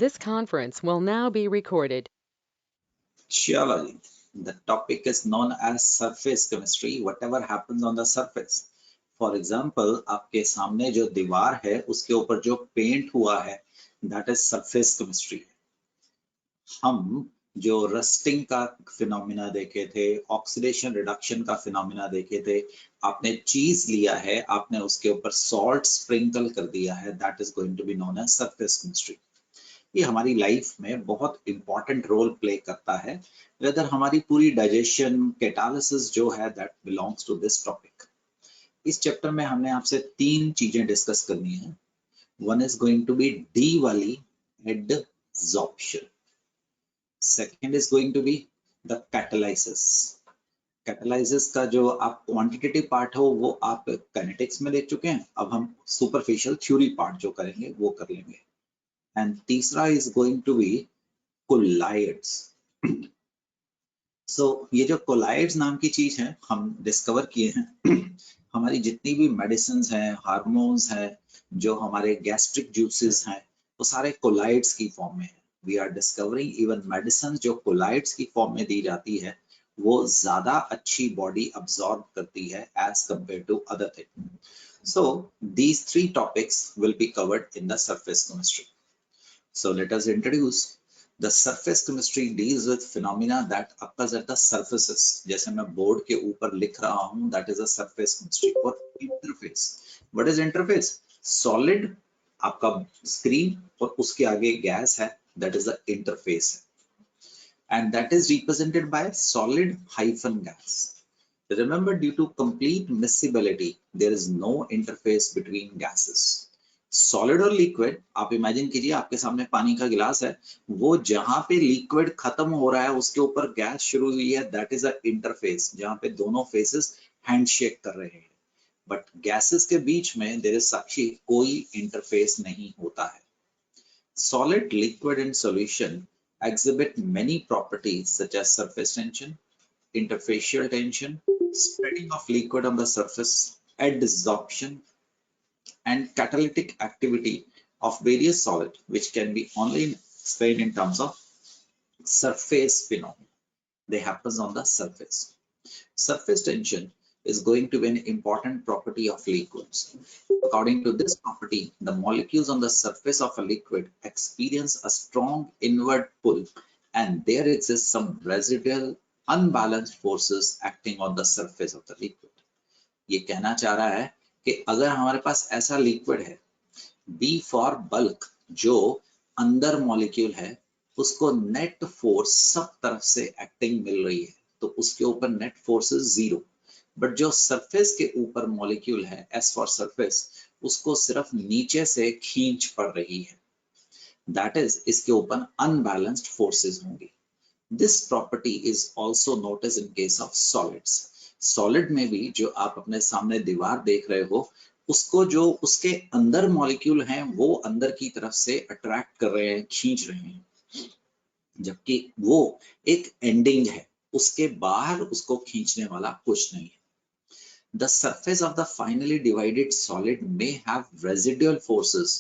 This conference will now be recorded. चलो जी, the topic is known as surface chemistry. Whatever happens on the surface. For example, आपके सामने जो दीवार है उसके ऊपर जो पेंट हुआ है that is surface chemistry. हम जो रस्टिंग का फिनोमिना देखे थे, ऑक्सीडेशन रिडक्शन का फिनोमिना देखे थे, आपने चीज लिया है, आपने उसके ऊपर सॉल्ट स्प्रिंकल कर दिया है, that is going to be known as surface chemistry. ये हमारी लाइफ में बहुत इंपॉर्टेंट रोल प्ले करता है. वेदर हमारी पूरी डाइजेशन, कैटालिसिस जो है that belongs to this topic. इस चैप्टर में हमने आपसे 3 चीजें डिस्कस करनी है. One is going to be the वाली, adsorption. Second is going to be the catalysis. Catalysis का जो आप क्वांटिटेटिव पार्ट हो वो आप काइनेटिक्स में देख चुके हैं. अब हम सुपरफिशियल थ्योरी पार्ट जो करेंगे वो कर लेंगे. एंड तीसरा is going to be colloids. So ये जो कोलाइड्स नाम की चीज है हम डिस्कवर किए हैं. हमारी जितनी भी मेडिसिन हैं, हार्मोन्स हैं, जो हमारे गैस्ट्रिक जूसेस हैं, वो सारे कोलाइड्स की फॉर्म में है. We are discovering even medicine जो कोलाइड्स की फॉर्म में दी जाती है वो ज्यादा अच्छी बॉडी अब्सॉर्ब करती है as compared to other thing. So these 3 topics will be covered in the surface chemistry. So let us introduce. The surface chemistry deals with phenomena that occurs at the surfaces. जैसे मैं board के ऊपर लिख रहा हूँ, that is a surface chemistry. और interface. What is interface? Solid आपका screen और उसके आगे गैस है, that is the interface. And that is represented by solid hyphen gas. Remember, due to complete miscibility, there is no interface between gases. Solid और liquid, आप imagine कीजिए आपके सामने पानी का गिलास है, वो जहां पे लिक्विड खत्म हो रहा है उसके ऊपर गैस शुरू हुई है, दैट इज अ इंटरफेस जहां पे दोनों फेसेस हैंडशेक कर रहे हैं. बट गैसेस के बीच में देयर इज साक्षी कोई इंटरफेस नहीं होता है. Solid, liquid and solution exhibit many properties such as surface tension, interfacial tension, spreading of liquid on the surface, adsorption, and catalytic activity of various solids, which can be only explained in terms of surface phenomena. They happen on the surface. Surface tension is going to be an important property of liquids. According to this property, the molecules on the surface of a liquid experience a strong inward pull, and there exists some residual unbalanced forces acting on the surface of the liquid. ये कहना चाह रहा है कि अगर हमारे पास ऐसा liquid है, बी फॉर बल्क, जो अंदर मॉलिक्यूल है, उसको नेट फोर्स सब तरफ से एक्टिंग मिल रही है, तो उसके ऊपर नेट फोर्स इज 0. बट जो सरफेस के ऊपर मॉलिक्यूल है, एस फॉर सरफेस, उसको सिर्फ नीचे से खींच पड़ रही है, दैट इज इसके ऊपर अनबैलेंस्ड फोर्सेस होंगी. This property is also notice in case of solids. Solid में भी जो आप अपने सामने दीवार देख रहे हो, उसको जो उसके अंदर मॉलिक्यूल हैं वो अंदर की तरफ से अट्रैक्ट कर रहे हैं, खींच रहे हैं, जबकि वो एक एंडिंग है, उसके बाहर उसको खींचने वाला कुछ नहीं है. The surface of the finally divided solid may have residual forces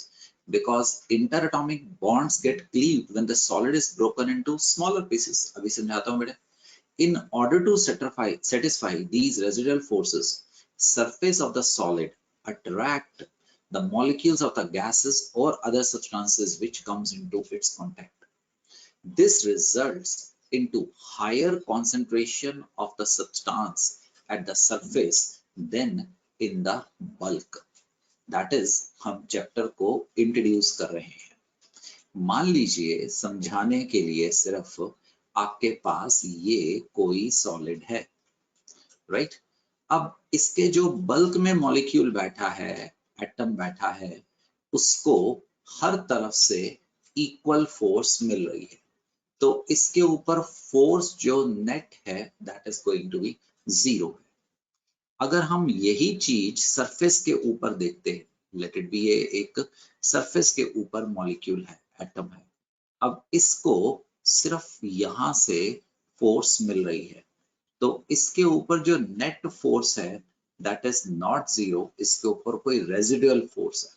because interatomic bonds get cleaved when the solid is broken into smaller pieces. अभी समझाता हूँ बेटा. In order to satisfy these residual forces, surface of the solid attract the molecules of the gases or other substances which comes into its contact. This results into higher concentration of the substance at the surface than in the bulk. That is, हम chapter को introduce कर रहे हैं. मान लीजिए समझाने के लिए सिर्फ आपके पास ये कोई सॉलिड है, राइट? अब इसके जो बल्क में मॉलिक्यूल बैठा है, एटम बैठा है, उसको हर तरफ से इक्वल फोर्स मिल रही है, तो इसके ऊपर फोर्स जो नेट है that is going to be 0. अगर हम यही चीज सरफेस के ऊपर देखते हैं, लेट इट बी एक सरफेस के ऊपर मॉलिक्यूल है, एटम है, अब इसको सिर्फ यहां से फोर्स मिल रही है, तो इसके ऊपर जो नेट फोर्स है दैट इज नॉट 0, इसके ऊपर कोई रेजिडुअल फोर्स है,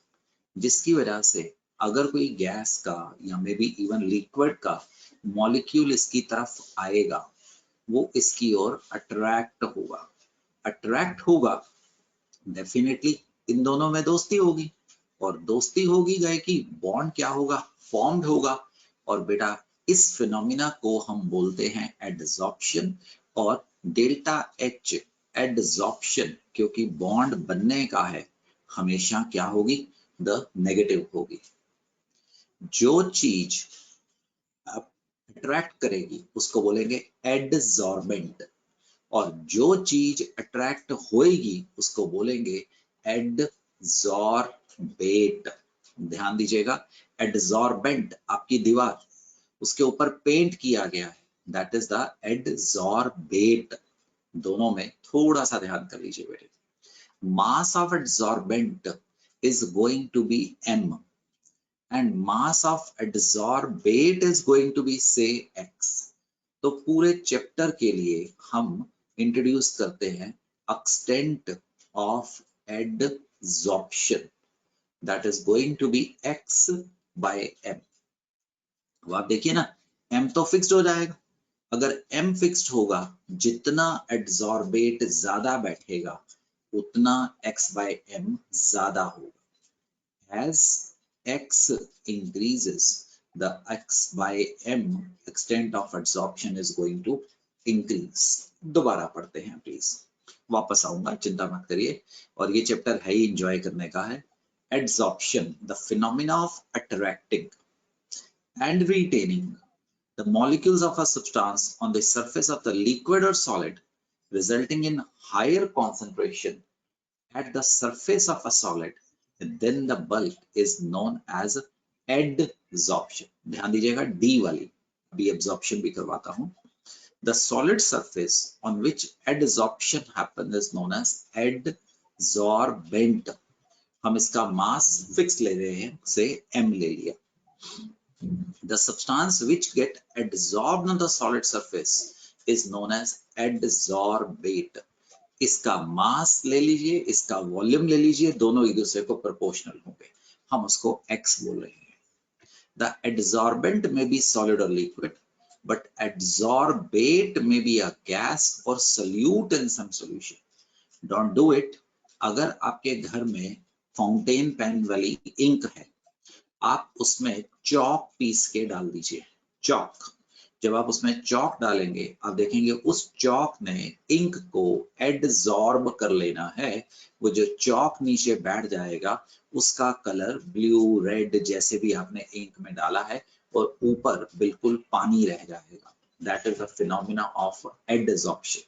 जिसकी वजह से अगर कोई गैस का या मे बी इवन लिक्विड का मॉलिक्यूल इसकी तरफ आएगा, वो इसकी ओर अट्रैक्ट होगा, डेफिनेटली इन दोनों में दोस्ती होगी, और दोस्ती होगी गए कि बॉन्ड क्या होगा, फॉर्म्ड होगा। और बेटा इस फिनोमिना को हम बोलते हैं एडसॉर्प्शन, और डेल्टा एच एडसॉर्प्शन, क्योंकि बॉन्ड बनने का है, हमेशा क्या होगी, द नेगेटिव होगी। जो चीज अट्रैक्ट करेगी उसको बोलेंगे एडसॉर्बेंट, और जो चीज अट्रैक्ट होएगी उसको बोलेंगे एडसॉर्बेट। ध्यान दीजिएगा, एडसॉर्बेंट आपकी दीवार, उसके ऊपर पेंट किया गया है, दैट इज द एडसॉर्बेट। दोनों में थोड़ा सा ध्यान कर लीजिए बेटे। Mass of adsorbent is going to be m and mass of adsorbate is going to be say x। तो पूरे चैप्टर के लिए हम इंट्रोड्यूस करते हैं extent of adsorption, that is going to be x by m। अब आप देखिए ना, m तो फिक्स्ड हो जाएगा, अगर m फिक्स्ड होगा, जितना एडसॉर्बेट ज्यादा बैठेगा उतना x by m ज्यादा होगा। as x increases, the x by m extent of adsorption is going to increase। दोबारा पढ़ते हैं प्लीज, वापस आऊंगा, चिंता मत करिए, और ये चैप्टर है ही एंजॉय करने का है। Adsorption, the phenomena of attracting and retaining the molecules of a substance on the surface of the liquid or solid, resulting in higher concentration at the surface of a solid, then the bulk is known as adsorption। ध्यान दीजिएगा D वाली, अभी absorption भी करवाता हूं। The solid surface on which adsorption happens is known as adsorbent। हम इसका mass fix ले रहे हैं, से m ले लिया। The substance which get adsorbed on the solid surface is known as adsorbate। इसका मास ले लीजिए, इसका वॉल्यूम ले लीजिए, दोनों एक दूसरे को प्रोपोर्शनल होंगे, हम उसको x बोल रहे हैं। The adsorbent may be solid or liquid, but adsorbate may be a gas or solute in some solution। Don't do it। अगर आपके घर में फाउंटेन पेन वाली इंक है, आप उसमें चॉक पीस के डाल दीजिए, चॉक। जब आप उसमें चॉक डालेंगे, आप देखेंगे उस चॉक ने इंक को एडसॉर्ब कर लेना है। वो जो चॉक नीचे बैठ जाएगा, उसका कलर ब्लू रेड जैसे भी आपने इंक में डाला है, और ऊपर बिल्कुल पानी रह जाएगा। That is the phenomena of adsorption.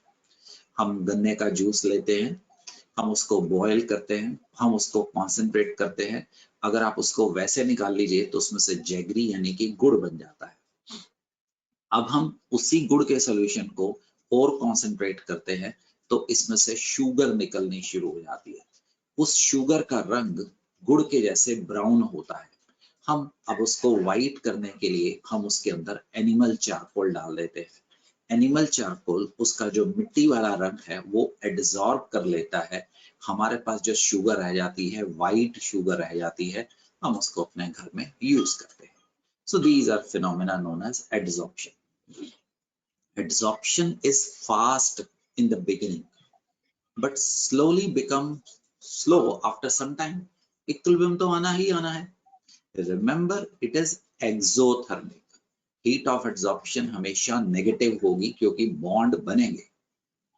हम गन्ने का जूस लेते हैं, हम उसको बॉयल करते हैं, हम उसको कॉन्सेंट्रेट करते हैं, अगर आप उसको वैसे निकाल लीजिए तो उसमें से जैगरी यानी कि गुड़ बन जाता है। अब हम उसी गुड़ के सॉल्यूशन को और कॉन्सेंट्रेट करते हैं, तो इसमें से शुगर निकलनी शुरू हो जाती है। उस शुगर का रंग गुड़ के जैसे ब्राउन होता है। हम अब उसको व्हाइट करने के लिए हम उसके अंदर एनिमल चारकोल डाल देते हैं। एनिमल चारकोल, उसका जो मिट्टी वाला रंग है वो एडसॉर्ब कर लेता है, हमारे पास जो शुगर रह जाती है, व्हाइट शुगर रह जाती है, हम उसको अपने घर में यूज करते हैं। So these are phenomena known as adsorption। Adsorption is fast in the beginning, but slowly become slow after some time। Equilibrium तो आना ही आना है। Remember, it is exothermic। Heat of adsorption हमेशा नेगेटिव होगी क्योंकि बॉन्ड बनेंगे।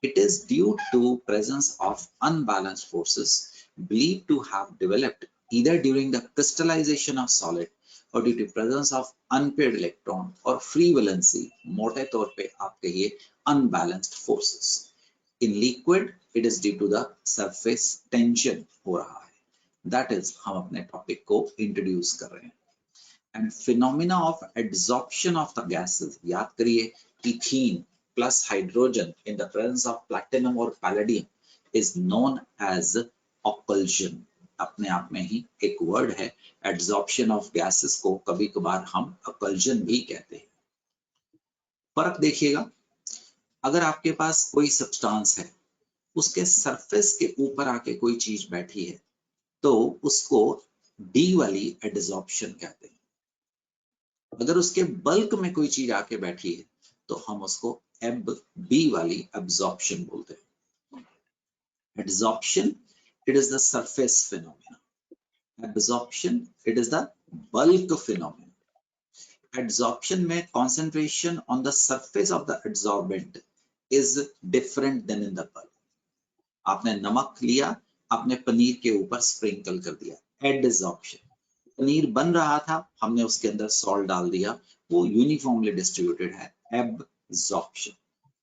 It is due to presence of unbalanced forces believed to have developed either during the crystallization of solid or due to presence of unpaired electron और free valency, मोटे तौर पे आप कहिए unbalanced forces। In liquid, it is due to the surface tension हो रहा है। That is, हम अपने टॉपिक को इंट्रोड्यूस कर रहे हैं। And phenomena of adsorption of the gases, याद करिए, ethene plus hydrogen in the presence of platinum or palladium is known as occlusion। अपने आप में ही एक वर्ड है। एडसॉर्प्शन ऑफ गैसेस को कभी कभार हम occlusion भी कहते हैं। फर्क देखिएगा, अगर आपके पास कोई सब्सटेंस है, उसके सरफेस के ऊपर आके कोई चीज बैठी है, तो उसको डी वाली एडजॉर्प्शन कहते हैं। अगर उसके बल्क में कोई चीज आके बैठी है तो हम उसको एब बी वाली एब्जॉर्प्शन बोलते हैं। Adsorption it is the surface phenomena, absorption it is the bulk phenomena. Adsorption में concentration on the surface of the adsorbent is different than in the bulk। आपने नमक लिया, आपने पनीर के ऊपर स्प्रिंकल कर दिया, एडजॉर्प्शन। पनीर बन रहा था, हमने उसके अंदर सॉल्ट डाल दिया, वो यूनिफॉर्मली डिस्ट्रीब्यूटेड है, absorption.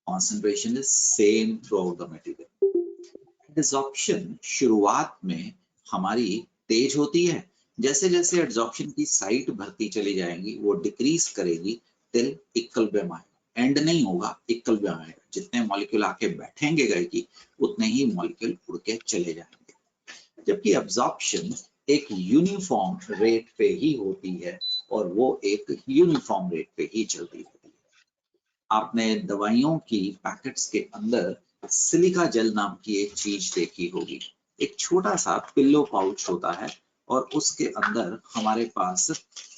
concentration is same throughout the material। Adsorption शुरुआत में हमारी तेज होती है, जैसे जैसे एडजॉर्प्शन की साइट भरती चली जाएंगी वो डिक्रीज करेगी टिल इक्विलिब्रियम आएगा। एंड नहीं होगा, इक्विलिब्रियम आएगा। जितने मॉलिक्यूल आके बैठेंगे गए की उतने ही मॉलिक्यूल उड़ के चले जाएंगे। जबकि एब्जॉर्प्शन एक यूनिफॉर्म रेट पे ही होती है और वो एक यूनिफॉर्म रेट पे ही चलती रहती है। आपने दवाइयों की पैकेट्स के अंदर सिलिका जेल नाम की एक चीज देखी होगी। एक छोटा सा पिल्लो पाउच होता है और उसके अंदर हमारे पास,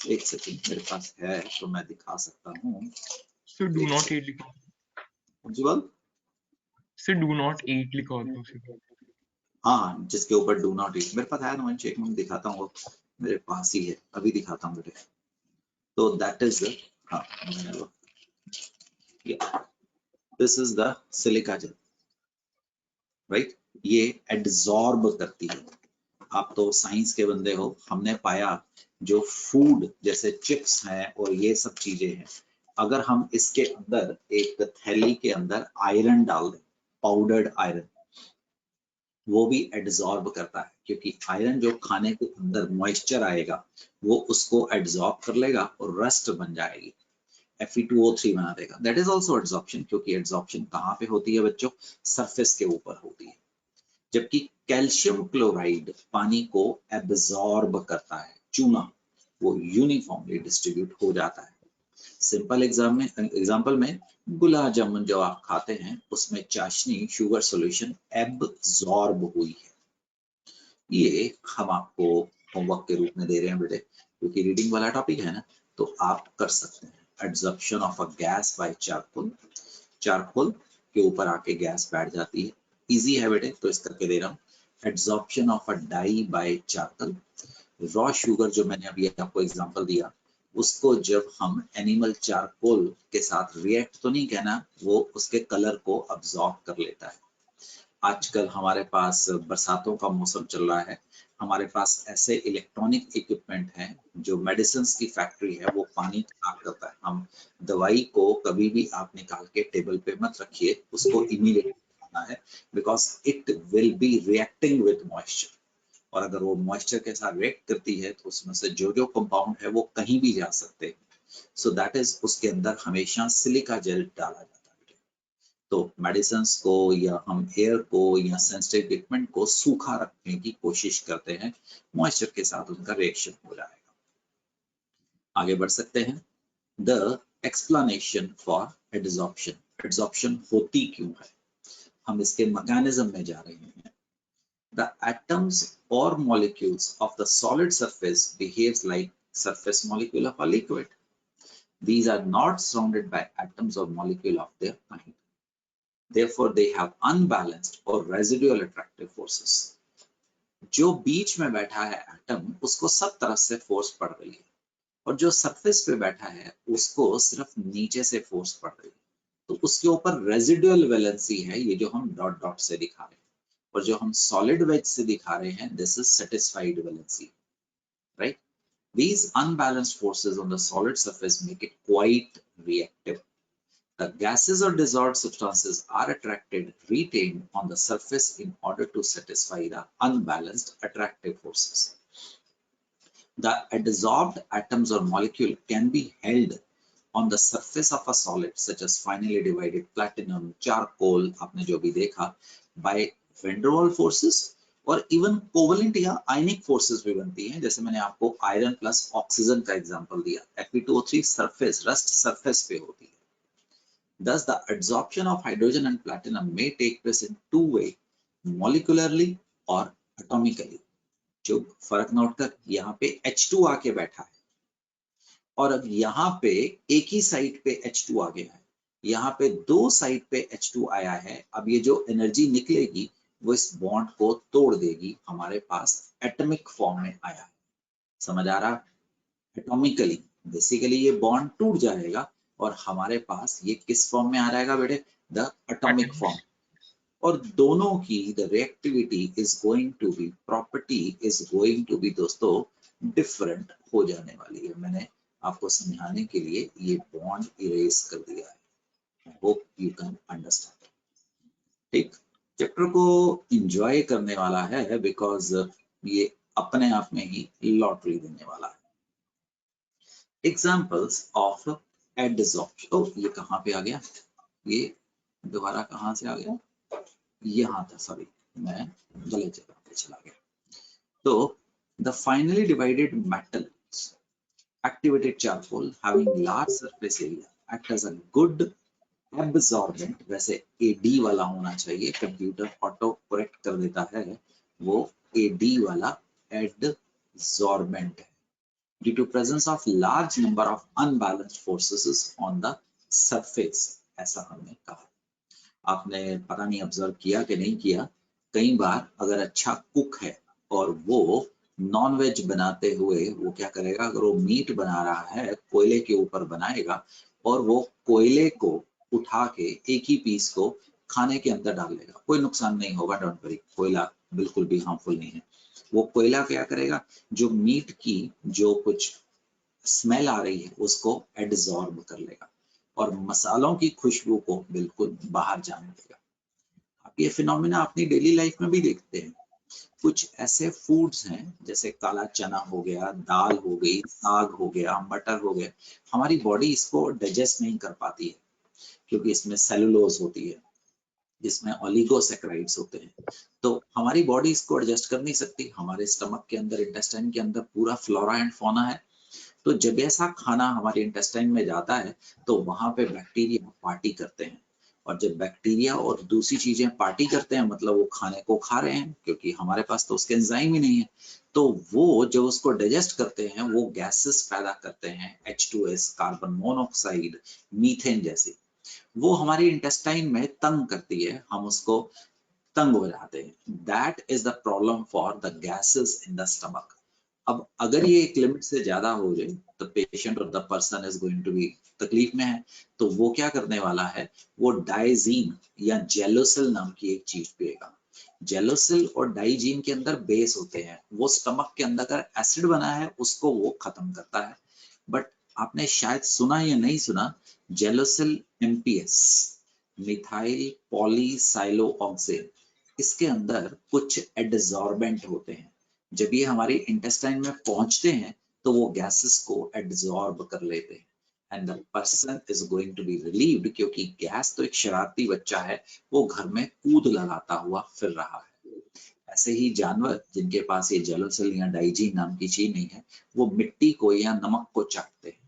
एक सेकंड मेरे पास है तो मैं दिखा सकता हूँ। सर डू नॉट ईट लिखा, सर डू नॉट ईट लिखा होता है। हाँ, जिसके ऊपर डू नॉट ईट मेरे पास है ना, एक मिनट दिखाता हूँ, मेरे पास ही है, अभी दिखाता हूँ बेटे। तो दैट इज हाँ, this is the silica gel, right. ये एड्सॉर्ब करती है। आप तो साइंस के बंदे हो, हमने पाया जो फूड जैसे चिप्स हैं और ये सब चीजें हैं, अगर हम इसके अंदर एक थैली के अंदर आयरन डाल दें, पाउडर्ड आयरन, वो भी एड्सॉर्ब करता है, क्योंकि आयरन जो खाने के अंदर मॉइस्चर आएगा वो उसको एड्सॉर्ब कर लेगा और रस्ट बन जाएगी, Fe2O3 बना देगा। दैट इज ऑल्सो एड्सॉर्प्शन, क्योंकि एड्सॉर्प्शन कहाँ पे होती है बच्चों? सरफेस के ऊपर होती है। जबकि कैल्शियम क्लोराइड पानी को एब्सॉर्ब करता है, चूना, वो यूनिफॉर्मली डिस्ट्रीब्यूट हो जाता है। सिंपल एग्जाम्पल में गुलाब जामुन जो आप खाते हैं उसमें चाशनी, शुगर सॉल्यूशन एब्सॉर्ब हुई है। ये हम आपको होमवर्क के रूप में दे रहे हैं बेटे, क्योंकि रीडिंग वाला टॉपिक है ना, तो आप कर सकते हैं। Absorption of a gas by charcoal, charcoal के ऊपर आके गैस बैठ जाती है, इजी है बेटे तो इस करके दे रहा हूँ। Absorption of a dye by charcoal, raw sugar जो मैंने अभी आपको एग्जांपल दिया, उसको जब हम एनिमल चारकोल के साथ रिएक्ट तो नहीं कहना, वो उसके कलर को अब्सॉर्ब कर लेता है। आजकल हमारे पास बरसातों का मौसम चल रहा है, हमारे पास ऐसे इलेक्ट्रॉनिक इक्विपमेंट हैं जो मेडिसिन की फैक्ट्री है, वो पानी खराब करता है। हम दवाई को कभी भी आप निकाल के टेबल पे मत रखिए, उसको इमीडिएटली खाना है, because it will be reacting with moisture, और अगर वो मॉइस्चर के साथ रिएक्ट करती है तो उसमें से जो जो कंपाउंड है वो कहीं भी जा सकते हैं। सो दैट इज, उसके अंदर हमेशा सिलिका जेल डाला जाता है। तो मेडिसिन को या हम एयर को या सेंसिटिव इक्विपमेंट को सूखा रखने की कोशिश करते हैं, मॉइस्चर के साथ उनका रिएक्शन हो जाएगा। आगे बढ़ सकते हैं। The explanation for adsorption, adsorption होती क्यों है, हम इसके मैकेनिज्म में जा रहे हैं। The atoms or molecules of the solid surface behaves like surface molecule of a liquid. These are not surrounded by atoms or molecule of their kind. Therefore, they have unbalanced or residual attractive forces. जो बीच में बैठा है atom, उसको सब तरफ से force पड़ रही है, और जो सरफेस पे बैठा है उसको सिर्फ नीचे से फोर्स पड़ रही है। तो उसके ऊपर रेजिडुअल वैलेंसी है, ये जो हम डॉट डॉट से दिखा रहे हैं, और जो हम सॉलिड वेज से दिखा रहे हैं, this is satisfied valency, right. These unbalanced forces on the solid surface make it quite reactive. The gases or dissolved substances are attracted, retained on the surface in order to satisfy the unbalanced attractive forces. The adsorbed atoms or molecule can be held on the surface of a solid such as finely divided platinum, charcoal, आपने जो भी देखा, by van der Waals forces, और even covalent या आयनिक forces भी बनती हैं। जैसे मैंने आपको आयरन प्लस ऑक्सीजन का एग्जांपल दिया, Fe2O3 सरफेस, रस्ट सरफेस पे होती है। Thus, the adsorption of hydrogen and platinum may take place in two ways, molecularly or atomically. जो फर्क नोट कर, यहाँ पे H2 आके बैठा है और अब यहाँ पे एक ही साइड पे H2 आ गया है, यहाँ पे दो साइड पे H2 आया है। अब ये जो एनर्जी निकलेगी वो इस बॉन्ड को तोड़ देगी, हमारे पास एटॉमिक फॉर्म में आया है। समझ आ रहा? एटॉमिकली बेसिकली ये बॉन्ड टूट जाएगा और हमारे पास ये किस फॉर्म में आ जाएगा बेटे? The atomic form. और दोनों की the reactivity is going to be, property is going to be दोस्तों डिफरेंट हो जाने वाली है। मैंने आपको समझाने के लिए ये बॉन्ड इरेज कर दिया है। I hope you can understand. ठीक, चैप्टर को एंजॉय करने वाला है बिकॉज ये अपने आप में ही लॉटरी देने वाला है। Examples of adsorption. ओ ये कहाँ पे आ गया? ये दोबारा कहाँ से आ गया? यहाँ था, सॉरी मैं गलत जगह पे चला गया। तो the finally divided metals activated charcoal having large surface area act as a good absorbent। वैसे AD वाला होना चाहिए, कंप्यूटर ऑटो करेक्ट कर देता है, वो AD वाला adsorbent है। Due to presence of large number of unbalanced forces on the surface, ऐसा हमने कहा। आपने पता नहीं ऑब्जर्व किया कि नहीं किया, कई बार अगर अच्छा कुक है और वो नॉन वेज बनाते हुए वो क्या करेगा, अगर वो मीट बना रहा है कोयले के ऊपर बनाएगा और वो कोयले को उठा के एक ही पीस को खाने के अंदर डाल लेगा, कोई नुकसान नहीं होगा, डोंट वरी, कोयला बिल्कुल भी हार्मफुल नहीं है। वो कोयला क्या करेगा, जो मीट की जो कुछ स्मेल आ रही है उसको एब्जॉर्ब कर लेगा और मसालों की खुशबू को बिल्कुल बाहर जाने देगा। आप ये फिनोमेना अपनी डेली लाइफ में भी देखते हैं। कुछ ऐसे फूड्स हैं जैसे काला चना हो गया, दाल हो गई, साग हो गया, मटर हो गया, हमारी बॉडी इसको डाइजेस्ट नहीं कर पाती है क्योंकि इसमें सेलुलोज होती है, जिसमें ओलिगोसैकेराइड्स होते हैं, तो हमारी बॉडी इसको एडजस्ट कर नहीं सकती। हमारे स्टमक के अंदर, इंटेस्टाइन के अंदर पूरा फ्लोरा एंड फौना है, तो जब ऐसा खाना हमारे इंटेस्टाइन में जाता है तो वहां पे बैक्टीरिया पार्टी करते हैं, और जब बैक्टीरिया और दूसरी चीजें पार्टी करते हैं मतलब वो खाने को खा रहे हैं, क्योंकि हमारे पास तो उसके एंजाइम ही नहीं है, तो वो जब उसको डाइजेस्ट करते हैं वो गैसेस पैदा करते हैं, H2S, कार्बन मोनोऑक्साइड, मीथेन जैसी, वो हमारी इंटेस्टाइन में तंग करती है, हम उसको तंग हो जाते हैं। That is the problem for the gases in the stomach. अब अगर ये एक लिमिट से ज्यादा हो जाए तो पेशेंट और the person is going to be तकलीफ में है, तो वो क्या करने वाला है, वो डाइजीन या जेलोसिल नाम की एक चीज पिएगा। जेलोसिल और डाइजीन के अंदर बेस होते हैं, वो स्टमक के अंदर अगर एसिड बना है उसको वो खत्म करता है। बट आपने शायद सुना या नहीं सुना, जेलोसिल MPS, मिथाइल पॉलीसाइलोऑक्सेन, इसके अंदर कुछ एडसॉर्बेंट होते हैं। जब ये हमारे इंटेस्टाइन में पहुंचते हैं तो वो गैसेस को एब्जॉर्ब कर लेते हैं and the person is going to be relieved, क्योंकि गैस तो एक शरारती बच्चा है, वो घर में कूद लगाता हुआ फिर रहा है। ऐसे ही जानवर जिनके पास ये जेलोसिल या डाइजीन नाम की चीज नहीं है, वो मिट्टी को या नमक को चाटते हैं।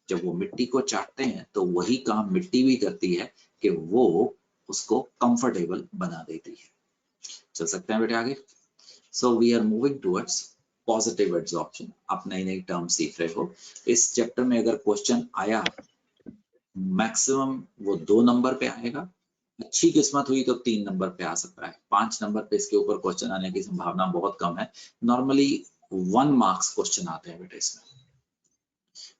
जब वो मिट्टी को चाटते हैं तो वही काम मिट्टी भी करती है कि वो उसको कंफर्टेबल बना देती है। चल सकते हैं बेटे आगे। So we are moving towards positive adsorption। आप नई नई टर्म सीख रहे हो। इस चैप्टर में अगर क्वेश्चन आया मैक्सिमम वो 2 नंबर पे आएगा, अच्छी किस्मत हुई तो 3 नंबर पे आ सकता है, 5 नंबर पे इसके ऊपर क्वेश्चन आने की संभावना बहुत कम है। नॉर्मली 1 मार्क्स क्वेश्चन आते हैं बेटे इसमें।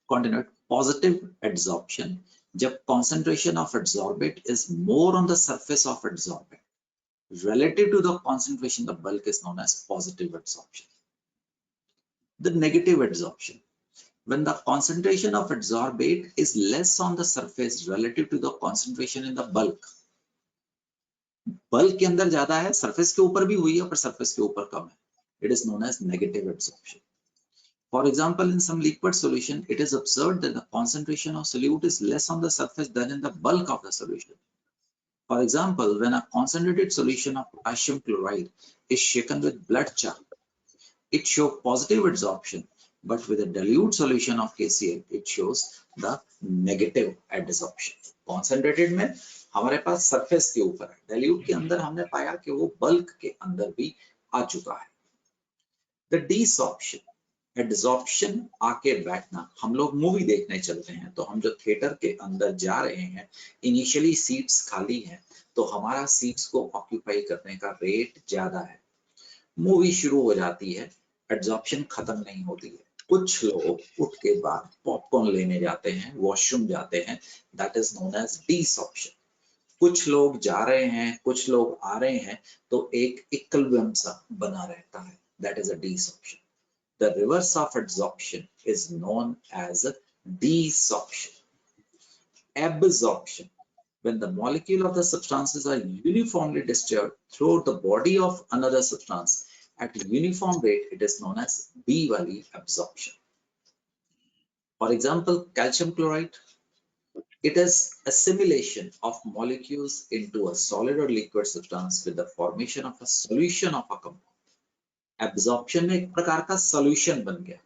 Continued positive adsorption, जब concentration of adsorbate is more on the surface of adsorbate relative to the concentration of bulk is known as positive adsorption. The negative adsorption, when the concentration of adsorbate is less on the surface relative to the concentration in the bulk, bulk के अंदर ज्यादा है, surface के ऊपर भी हुई है पर surface के ऊपर कम है, it is known as negative adsorption. For example, in some liquid solution, it is observed that the concentration of solute is less on the surface than in the bulk of the solution. For example, when a concentrated solution of potassium chloride is shaken with blood chalk, it shows positive adsorption, but with a dilute solution of KCl, it shows the negative adsorption. Concentrated में हमारे पास surface के ऊपर है, dilute के अंदर हमने पाया कि वो bulk के अंदर भी आ चुका है। द डिसॉर्प्शन, एड्सॉर्प्शन आके बैठना। हम लोग मूवी देखने चलते हैं तो हम जो थिएटर के अंदर जा रहे हैं, इनिशियली सीट्स खाली हैं तो हमारा सीट्स को ऑक्यूपाई करने का रेट ज्यादा है। मूवी शुरू हो जाती है, एड्सॉर्प्शन खत्म नहीं होती है, कुछ लोग उठ के बाद पॉपकॉर्न लेने जाते हैं, वॉशरूम जाते हैं, that is known as desorption. कुछ लोग जा रहे हैं, कुछ लोग आ रहे हैं, तो एक इक्विलिब्रियम सा बना रहता है, that is a desorption. The reverse of adsorption is known as desorption. Absorption, when the molecule of the substances are uniformly discharged throughout the body of another substance at a uniform rate, it is known as B wali absorption. For example, calcium chloride, it is assimilation of molecules into a solid or liquid substance with the formation of a solution of a compound. Absorption में एक प्रकार का solution बन गया।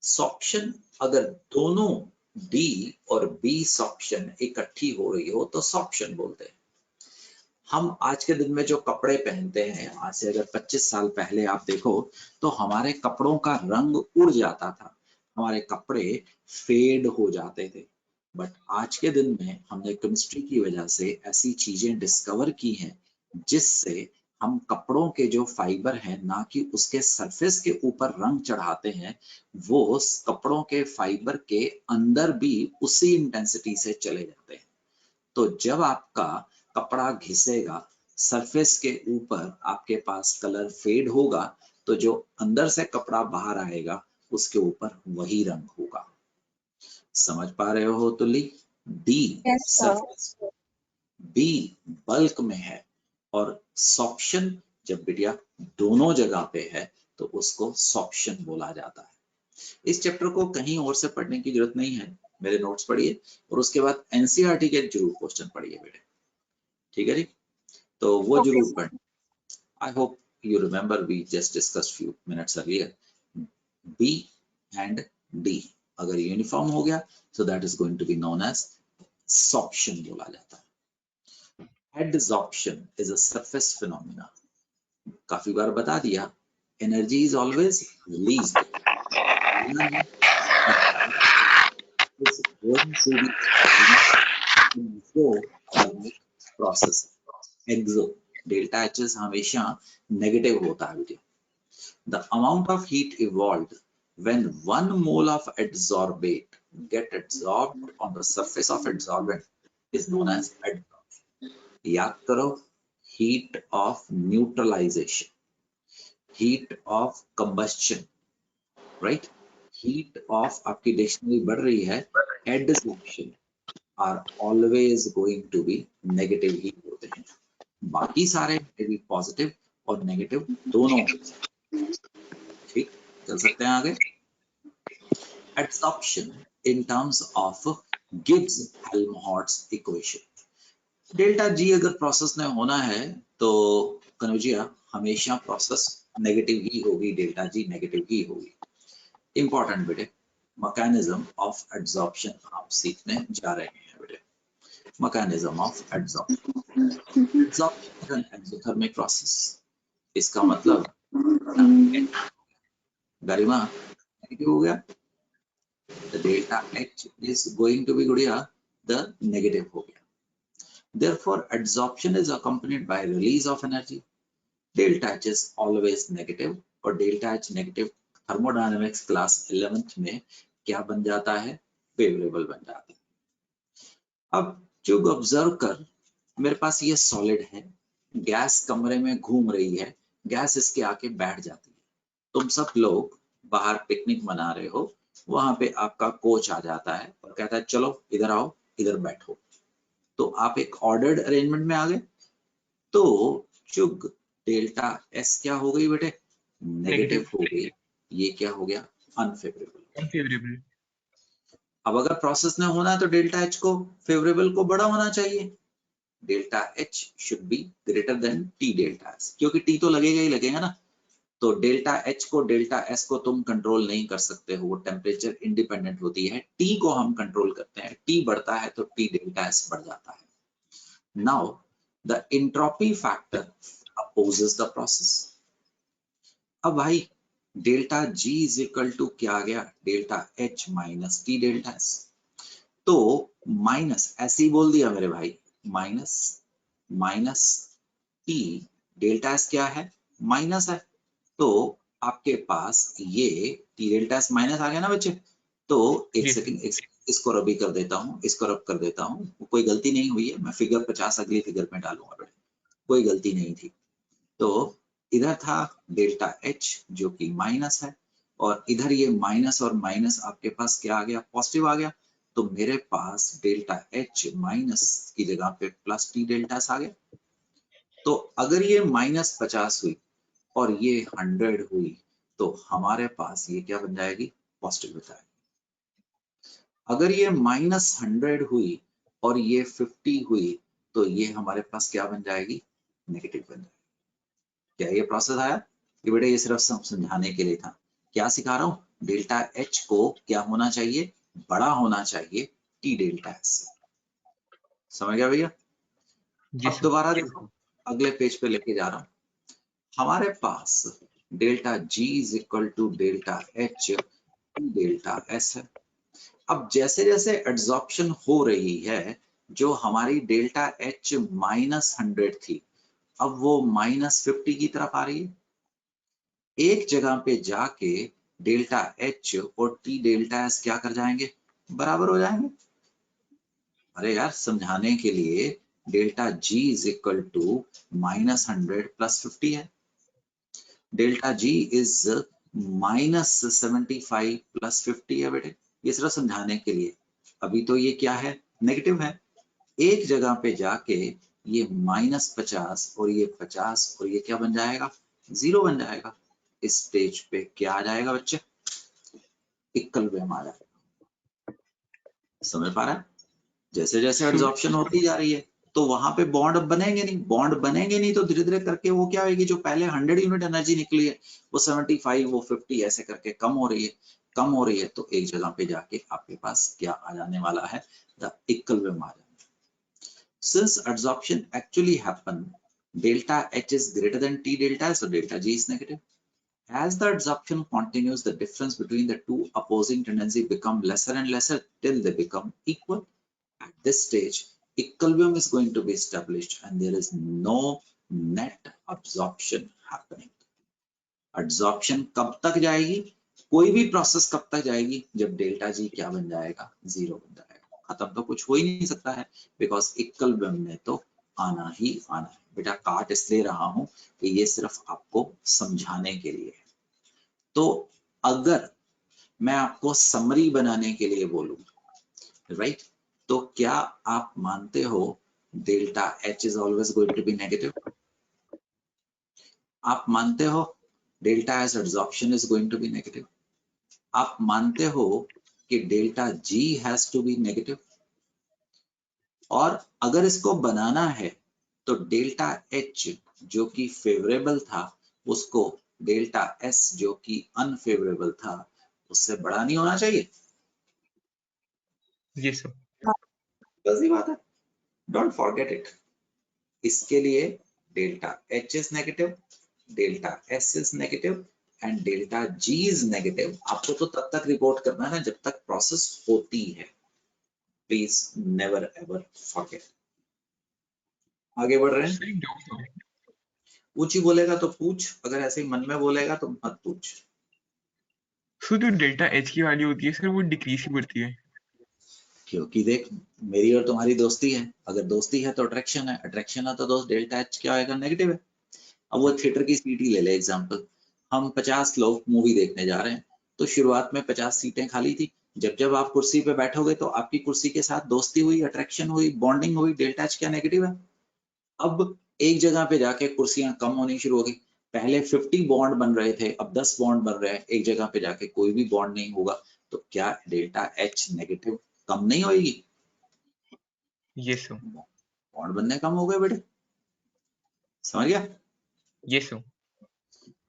Sorption, अगर दोनों D और B sorption इकट्ठी हो रही हो तो सॉप्शन बोलते हैं। हम आज के दिन में जो कपड़े पहनते हैं, आज से अगर 25 साल पहले आप देखो तो हमारे कपड़ों का रंग उड़ जाता था, हमारे कपड़े फेड हो जाते थे। बट आज के दिन में हमने केमिस्ट्री की वजह से ऐसी चीजें डिस्कवर की हैं जिससे हम कपड़ों के जो फाइबर हैं, ना कि उसके सरफेस के ऊपर रंग चढ़ाते हैं, वो कपड़ों के फाइबर के अंदर भी उसी इंटेंसिटी से चले जाते हैं। तो जब आपका कपड़ा घिसेगा, सरफेस के ऊपर आपके पास कलर फेड होगा, तो जो अंदर से कपड़ा बाहर आएगा उसके ऊपर वही रंग होगा। समझ पा रहे हो तो ली? डी सरफेस, बी बल्क में है, और सॉप्शन जब बिटिया दोनों जगह पे है तो उसको सॉप्शन बोला जाता है। इस चैप्टर को कहीं और से पढ़ने की जरूरत नहीं है, मेरे नोट्स पढ़िए और उसके बाद एनसीईआरटी के जरूर क्वेश्चन पढ़िए बेटे, ठीक है जी? तो वो जरूर पढ़। I hope you remember we just discussed few minutes earlier, B and D अगर यूनिफॉर्म हो गया so that is going to be known as sorption बोला जाता है। Adsorption is a surface phenomena, काफी बार बता दिया, energy is always released is going to be exothermic process। exo delta H हमेशा नेगेटिव होता है बेटे। The amount of heat evolved when 1 mole of adsorbate get adsorbed on the surface of adsorbent is known as adsorption। याद करो, heat of neutralization, heat of combustion, right? heat of आपकी dictionary बढ़ रही है, adsorption are always going to be negative ही होते हैं। बाकी सारे भी पॉजिटिव और नेगेटिव दोनों। ठीक, चल सकते हैं आगे। Adsorption in terms of Gibbs-Helmholtz equation, delta G अगर प्रोसेस में होना है तो कनौजिया हमेशा प्रोसेस नेगेटिव ही होगी, डेल्टा जी नेगेटिव ही होगी। इंपॉर्टेंट बेटे, मैकेनिज्म ऑफ एड्सॉर्प्शन आप सीखने जा रहे हैं बेटे। Mechanism of adsorption, adsorption exothermic process, इसका मतलब गरिमा नेगेटिव हो गया, the delta H is going to be गुड़िया the negative हो गया। Therefore, adsorption is accompanied by release of energy. Delta H is always negative और delta H negative thermodynamics class 11th में क्या बन जाता है? फेवरेबल बन जाता है। अब जो ऑब्जर्व कर, मेरे पास ये सॉलिड है, गैस कमरे में घूम रही है, गैस इसके आके बैठ जाती है। तुम सब लोग बाहर पिकनिक मना रहे हो, वहां पे आपका कोच आ जाता है और कहता है चलो इधर आओ, इधर बैठो, तो आप एक ऑर्डर्ड अरेंजमेंट में आ गए, तो चुग डेल्टा एस क्या हो गई बेटे? नेगेटिव हो गई। ये क्या हो गया? अनफेवरेबल। अब अगर प्रोसेस में होना है तो डेल्टा एच को फेवरेबल को बड़ा होना चाहिए, delta H should be greater than T delta S, क्योंकि टी तो लगेगा ही लगेगा ना। तो डेल्टा एच को डेल्टा एस को तुम कंट्रोल नहीं कर सकते हो, वो टेम्परेचर इंडिपेंडेंट होती है। टी को हम कंट्रोल करते हैं, टी बढ़ता है तो टी डेल्टा एस बढ़ जाता है। Now the entropy factor opposes the process. अब भाई delta ji is equal to क्या आ गया, delta h minus t delta s. तो माइनस ऐसे ही बोल दिया मेरे भाई, minus minus t delta s क्या है, माइनस है। तो आपके पास ये टी डेल्टा एस माइनस आ गया ना बच्चे। तो एक Yes, सेकंड इसको रबी कर देता हूँ, इसको रब कर देता हूँ, कोई गलती नहीं हुई है, मैं फिगर 50 अगली फिगर में डालूंगा बेटा, कोई गलती नहीं थी। तो इधर था डेल्टा एच जो कि माइनस है, और इधर ये माइनस और माइनस आपके पास क्या आ गया, पॉजिटिव आ गया। तो मेरे पास डेल्टा एच माइनस की जगह पे प्लस टी डेल्टा आ गया। तो अगर ये -50 हुई और ये 100 हुई, तो हमारे पास ये क्या बन जाएगी, पॉजिटिव बन जाएगी। अगर ये -100 हुई और ये 50 हुई, तो ये हमारे पास क्या बन जाएगी, नेगेटिव बन जाएगी। क्या ये प्रोसेस आया? ये बेटा ये सिर्फ समझाने के लिए था। क्या सिखा रहा हूँ, डेल्टा एच को क्या होना चाहिए, बड़ा होना चाहिए टी डेल्टा एच से। समझ गया भैया? yes, अब sir. दोबारा देखो, अगले पेज पे लेके जा रहा हूँ। हमारे पास delta ji is equal to delta H delta S है। अब जैसे जैसे एड्सॉर्प्शन हो रही है, जो हमारी डेल्टा एच -100 थी, अब वो -50 की तरफ आ रही है। एक जगह पे जाके डेल्टा एच और टी डेल्टा एस क्या कर जाएंगे, बराबर हो जाएंगे। अरे यार समझाने के लिए, delta ji is equal to -100 + 50 है, डेल्टा जी इज -75 + 50 है बेटे। ये सिर्फ समझाने के लिए, अभी तो ये क्या है, नेगेटिव है। एक जगह पे जाके ये -50 और ये 50 और ये क्या बन जाएगा, 0 बन जाएगा। इस स्टेज पे क्या आ जाएगा बच्चे, इक्विलिब्रियम आ जाएगा। समझ पा रहा है? जैसे जैसे So, एड्सॉर्प्शन होती जा रही है, तो वहां पे बॉन्ड अब बनेंगे नहीं, बॉन्ड बनेंगे नहीं, तो धीरे धीरे करके वो क्या होगी, जो पहले 100 यूनिट एनर्जी निकली है, वो 75, वो 50 ऐसे करके कम हो रही है, कम हो रही है। तो एक जगह पे जाके आपके पास क्या आ जाने वाला है, द इक्विलिब्रियम आ जाने। Since adsorption actually happened, delta H is greater than T delta, so delta G is negative. As the adsorption continues, the difference between the two opposing tendencies become lesser and lesser till they become equal. At this stage, equilibrium is going to be established and there is no net absorption happening. Adsorption कब तक जाएगी, कोई भी process कब तक जाएगी, जब delta G क्या बन जाएगा, 0 बन जाएगा। खत्म तो कुछ हो ही नहीं सकता है, बिकॉज इक्विलिब्रियम में तो आना ही आना है। बेटा काट इसलिए रहा हूं कि ये सिर्फ आपको समझाने के लिए है। तो अगर मैं आपको समरी बनाने के लिए बोलूं, राइट, तो क्या आप मानते हो delta h is always going to be negative? आप मानते हो delta s adsorption is going to be negative? आप मानते हो कि delta g has to be negative? और अगर इसको बनाना है तो डेल्टा एच जो कि फेवरेबल था, उसको डेल्टा एस जो कि अनफेवरेबल था, उससे बड़ा नहीं होना चाहिए? yes, sir. बस ये बात है, डोंट फॉरगेट इट। इसके लिए delta h is negative, delta S is negative and delta G is negative. आपको तो तब तक रिपोर्ट करना है ना जब तक प्रोसेस होती है। Please never ever forget. आगे बढ़ रहे हैं। Sir, एक doubt है. ऊंची बोलेगा तो पूछ, अगर ऐसे ही मन में बोलेगा तो मत पूछ। So, जो डेल्टा एच की वैल्यू होती है सर, वो डिक्रीज ही बढ़ती है. क्योंकि देख, मेरी और तुम्हारी दोस्ती है, अगर दोस्ती है तो अट्रैक्शन है, अट्रैक्शन है तो दोस्त डेल्टा एच क्या आएगा, नेगेटिव है। अब वो थिएटर की सीट ही ले ले एग्जांपल, हम 50 लोग मूवी देखने जा रहे हैं, तो शुरुआत में 50 सीटें खाली थी। जब जब आप कुर्सी पे बैठोगे तो आपकी कुर्सी के साथ दोस्ती हुई, अट्रैक्शन हुई, बॉन्डिंग हुई, डेल्टा एच क्या नेगेटिव है। अब एक जगह पे जाके कुर्सियां कम होनी शुरू हो गई, पहले 50 बॉन्ड बन रहे थे, अब 10 बॉन्ड बन रहे हैं, एक जगह पे जाके कोई भी बॉन्ड नहीं होगा, तो क्या डेल्टा एच नेगेटिव कम नहीं होगी? yes, sir. बॉन्ड बनने कम हो गए बेटे, समझ गया? yes, sir.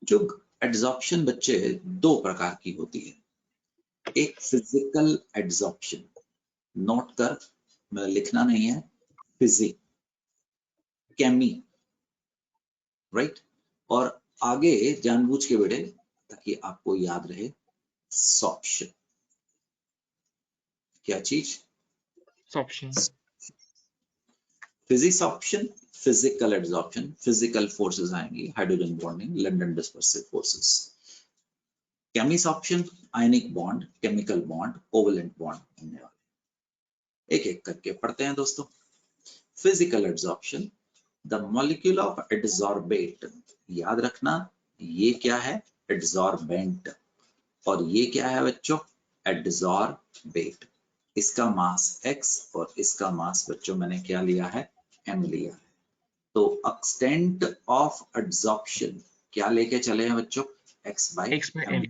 जो एड्सॉर्प्शन बच्चे दो प्रकार की होती है, एक फिजिकल एड्सॉर्प्शन, नोट कर, मैं लिखना नहीं है, फिजिक केमी, राइट, और आगे जानबूझ के बेटे ताकि आपको याद रहे सॉप्शन। क्या चीज? Sorption. Physisorption, physical adsorption, physical forces आएंगी, hydrogen bonding, London dispersive forces. Chemisorption, ionic bond, chemical bond, covalent bond बनने वाले। एक एक करके पढ़ते हैं दोस्तों। Physical adsorption, the molecule of adsorbate, याद रखना ये क्या है? एड्सॉर्बेंट। और ये क्या है बच्चों? एड्सॉर्बेट। इसका मास x और इसका मास बच्चों मैंने क्या लिया है? m लिया है। तो एक्सटेंट ऑफ एड्सॉर्प्शन क्या लेके चले हैं बच्चों? x by m।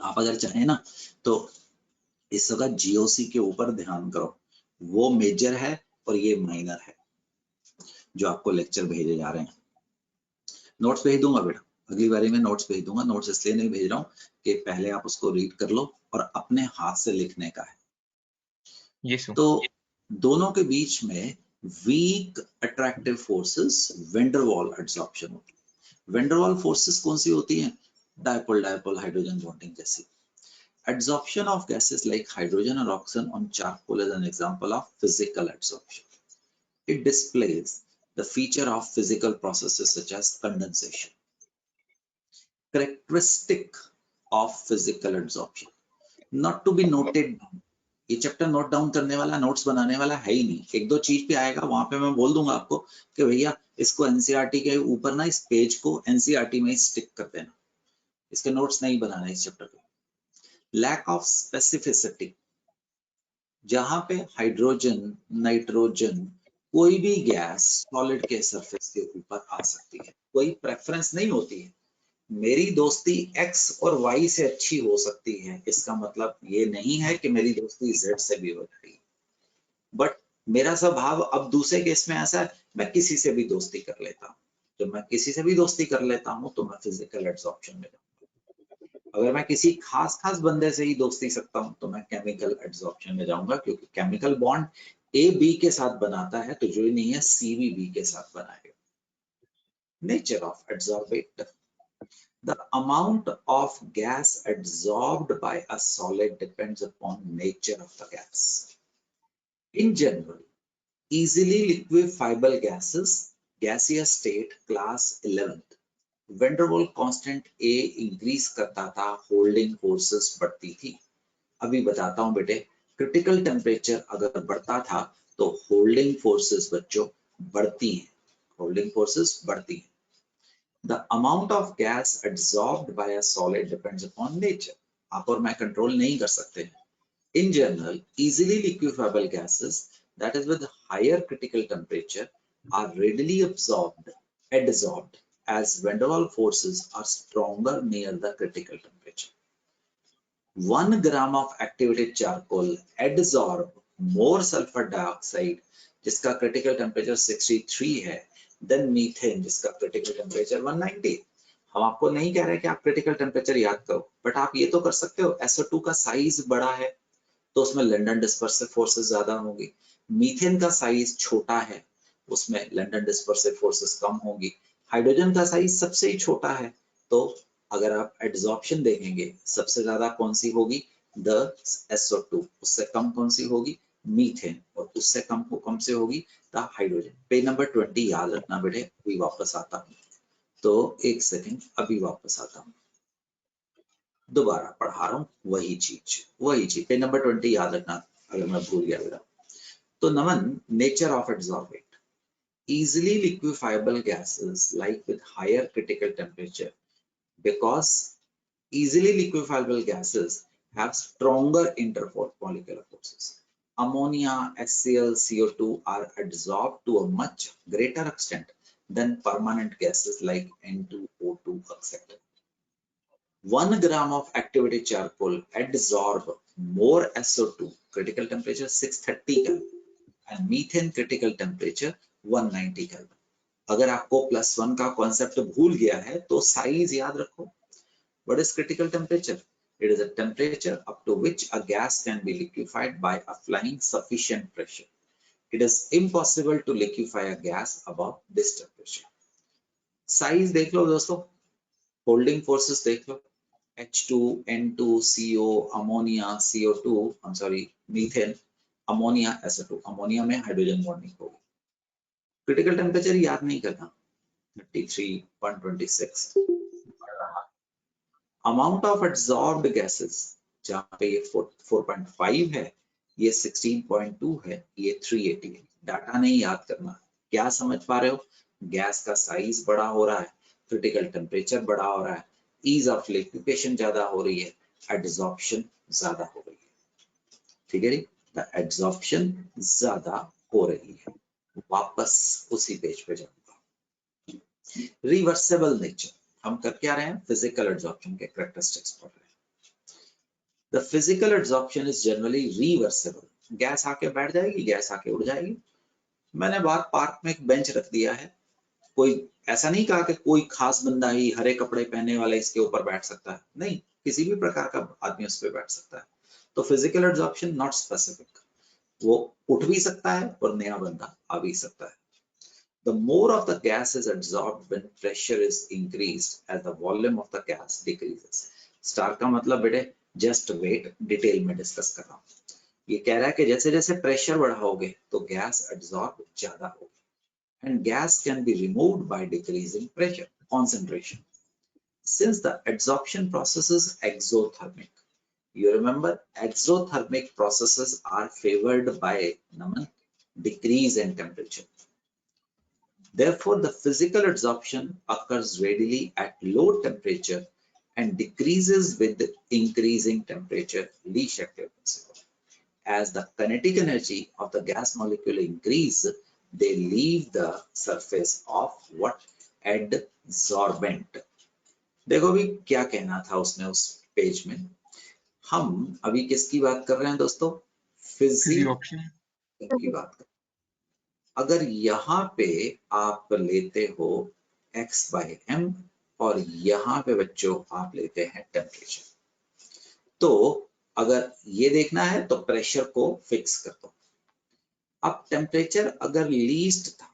आप अगर चाहें ना तो इस वक्त जीओसी के ऊपर ध्यान करो, वो मेजर है और ये माइनर है जो आपको लेक्चर भेजे जा रहे हैं। नोट्स भेज दूंगा बेटा, अगली बारी में नोट्स भेज दूंगा। नोट्स इसलिए नहीं भेज रहा हूँ कि पहले आप उसको रीड कर लो और अपने हाथ से लिखने का है। तो दोनों के बीच में week attractive forces van der वाल एड्सॉर्प्शन होती है। वैन डर वाल फोर्सेस कौन सी होती हैं? डायपोल डायपोल हाइड्रोजन बॉन्डिंग जैसी। Adsorption of gases like hydrogen or oxygen on charcoal is an example of physical adsorption. It displays the feature of physical processes such as condensation. Characteristic of physical adsorption, not to be noted down. ये chapter note down करने वाला, notes बनाने वाला है ही नहीं। एक दो चीज पे आएगा, वहां पे मैं बोल दूंगा आपको कि भैया इसको एनसीईआरटी के ऊपर ना, इस पेज को एनसीईआरटी में ही स्टिक कर देना, इसके नोट्स नहीं बनाने इस चैप्टर के। लैक ऑफ स्पेसिफिसिटी, जहां पे हाइड्रोजन, नाइट्रोजन, कोई भी गैस सॉलिड के सरफेस के ऊपर आ सकती है, कोई प्रेफरेंस नहीं होती है। मेरी दोस्ती x और y से अच्छी हो सकती है, इसका मतलब ये नहीं है कि मेरी दोस्ती z से भी हो रही है। बट मेरा स्वभाव अब दूसरे केस में ऐसा है, मैं किसी से भी दोस्ती कर लेता हूँ। जब मैं किसी से भी दोस्ती कर लेता हूँ तो मैं फिजिकल एड्सॉर्प्शन में जाऊंगा। अगर मैं किसी खास बंदे से ही दोस्ती सकता हूँ तो मैं केमिकल एड्सॉर्प्शन में जाऊंगा, क्योंकि केमिकल बॉन्ड ए बी के साथ बनाता है तो जो नहीं है सी भी बी के साथ बनाएगा। Nature of adsorbate, the amount of gas absorbed by a solid depends upon nature of the gas. In general, easily liquefiable gases, gaseous state class 11th, van der Waals constant A increase करता था, holding forces बढ़ती थी। अभी बताता हूं बेटे, critical temperature अगर बढ़ता था तो holding forces बच्चों बढ़ती हैं, holding forces बढ़ती हैं। The amount of gas absorbed by a solid depends upon nature. आप और मैं कंट्रोल नहीं कर सकते हैं। In general, easily liquefiable gases, that is with higher critical temperature, are readily adsorbed as van der Waals forces are stronger near the critical temperature. 1 gram of activated charcoal adsorb more sulfur dioxide, जिसका critical temperature 63 है, then methane जिसका critical temperature 190। हम आपको नहीं कह रहे कि आप क्रिटिकल टेम्परेचर याद करो, बट आप ये तो कर सकते हो, SO2 का साइज बड़ा है तो उसमें लंडन डिस्पर्सिव फोर्सेस ज्यादा होंगी। मीथेन का साइज छोटा है, उसमें लंडन डिस्पर्सिव फोर्सेस कम होंगी। हाइड्रोजन का साइज सबसे ही छोटा है, तो अगर आप एड्सॉर्प्शन देखेंगे सबसे ज्यादा कौन सी होगी? The SO2। उससे कम कौन सी होगी? मीथेन। और उससे कम से होगी द हाइड्रोजन। पेज नंबर 20 याद रखना बेटे, अभी वापस आता हूँ, तो एक सेकंड, अभी वापस आता हूँ, दोबारा पढ़ा रहा हूँ वही चीज। पेज नंबर 20 याद रखना अगर मैं भूल गया बेटा। तो Naman, nature of adsorbate, easily liquefiable gases like with higher critical temperature, because easily liquefiable gases have stronger intermolecular forces. Ammonia, HCl, CO2 are adsorbed to a much greater extent than permanent gases like N2O2, etc. 1 gram of activated charcoal adsorb more SO2, critical temperature 630 Kelvin, and methane critical temperature 190 Kelvin. अगर आपको +1 का concept भूल गया है तो size याद रखो। What is critical temperature? It is a temperature up to which a gas can be liquefied by applying sufficient pressure. It is impossible to liquefy a gas above this temperature. Size देख लो दोस्तों, holding forces देख लो, H2, N2, CO, ammonia, CO2, methane, ammonia, SO2। Ammonia में hydrogen bonding होगी। Critical temperature याद नहीं करना, 33, 126। Amount of absorbed gases, जहां पे ये 4.5 है, ये 16.2 है, ये 380 है। डाटा नहीं याद करना, क्या समझ पा रहे हो? गैस का साइज बड़ा हो रहा है, क्रिटिकल टेम्परेचर बड़ा हो रहा है, ईज ऑफ लिक्विफिकेशन ज्यादा हो रही है, एड्सॉर्प्शन ज्यादा हो रही है। ठीक है जी, द एड्सॉर्प्शन ज्यादा हो रही है। वापस उसी पेज पे जाऊंगा। रिवर्सेबल नेचर, हम कर क्या रहे हैं? फिजिकल एड्सॉर्प्शन के कैरेक्टरिस्टिक्स पढ़ रहे हैं। The physical absorption is generally reversible. Gas आके बैठ जाएगी, गैस आके उड़ जाएगी। मैंने बात पार्क में एक बेंच रख दिया है, कोई ऐसा नहीं कहा कि कोई खास बंदा ही हरे कपड़े पहनने वाला इसके ऊपर बैठ सकता है, नहीं, किसी भी प्रकार का आदमी उस पर बैठ सकता है। तो फिजिकल एब्जॉर्प्शन नॉट स्पेसिफिक, वो उठ भी सकता है और नया बंदा आ भी सकता है। The more of the gas is absorbed when pressure is increased as the volume of the gas decreases. Star का मतलब बेटे जस्ट वेट, डिटेल में डिस्कस कर रहा हूँ। ये कह रहा है कि जैसे जैसे प्रेशर बढ़ाओगे तो गैस एब्जॉर्ब ज्यादा होगी, and gas can be removed by decreasing pressure concentration. Since the adsorption process is exothermic, you remember exothermic processes are favored by Naman, decrease in temperature. Therefore, the physical adsorption occurs readily at low temperature and decreases with increasing temperature, least active principle. As the kinetic energy of the gas molecule increase, they leave the surface of what? Adsorbent. देखो भी क्या कहना था उसने उस page में। हम अभी किसकी बात कर रहे हैं दोस्तों? फिजियोप्शन की बात कर। अगर यहाँ पे आप लेते हो x/m और यहाँ पे बच्चों आप लेते हैं टेम्परेचर, तो अगर ये देखना है तो प्रेशर को फिक्स कर दो। अब टेम्परेचर अगर लीस्ट था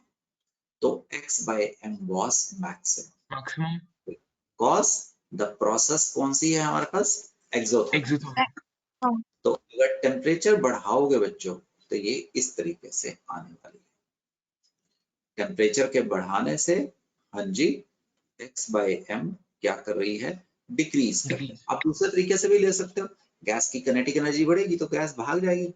तो x/m was maximum, because the process कौन सी है हमारे पास? एक्सोथर्मिक। तो अगर टेम्परेचर बढ़ाओगे बच्चों तो ये इस तरीके से आने वाली है। टेम्परेचर के बढ़ाने से, हाँ जी, x/m क्या कर रही है? डिक्रीज कर रही है। आप दूसरे तरीके से भी ले सकते हो, गैस की किनेटिक एनर्जी बढ़ेगी तो गैस भाग जाएगी।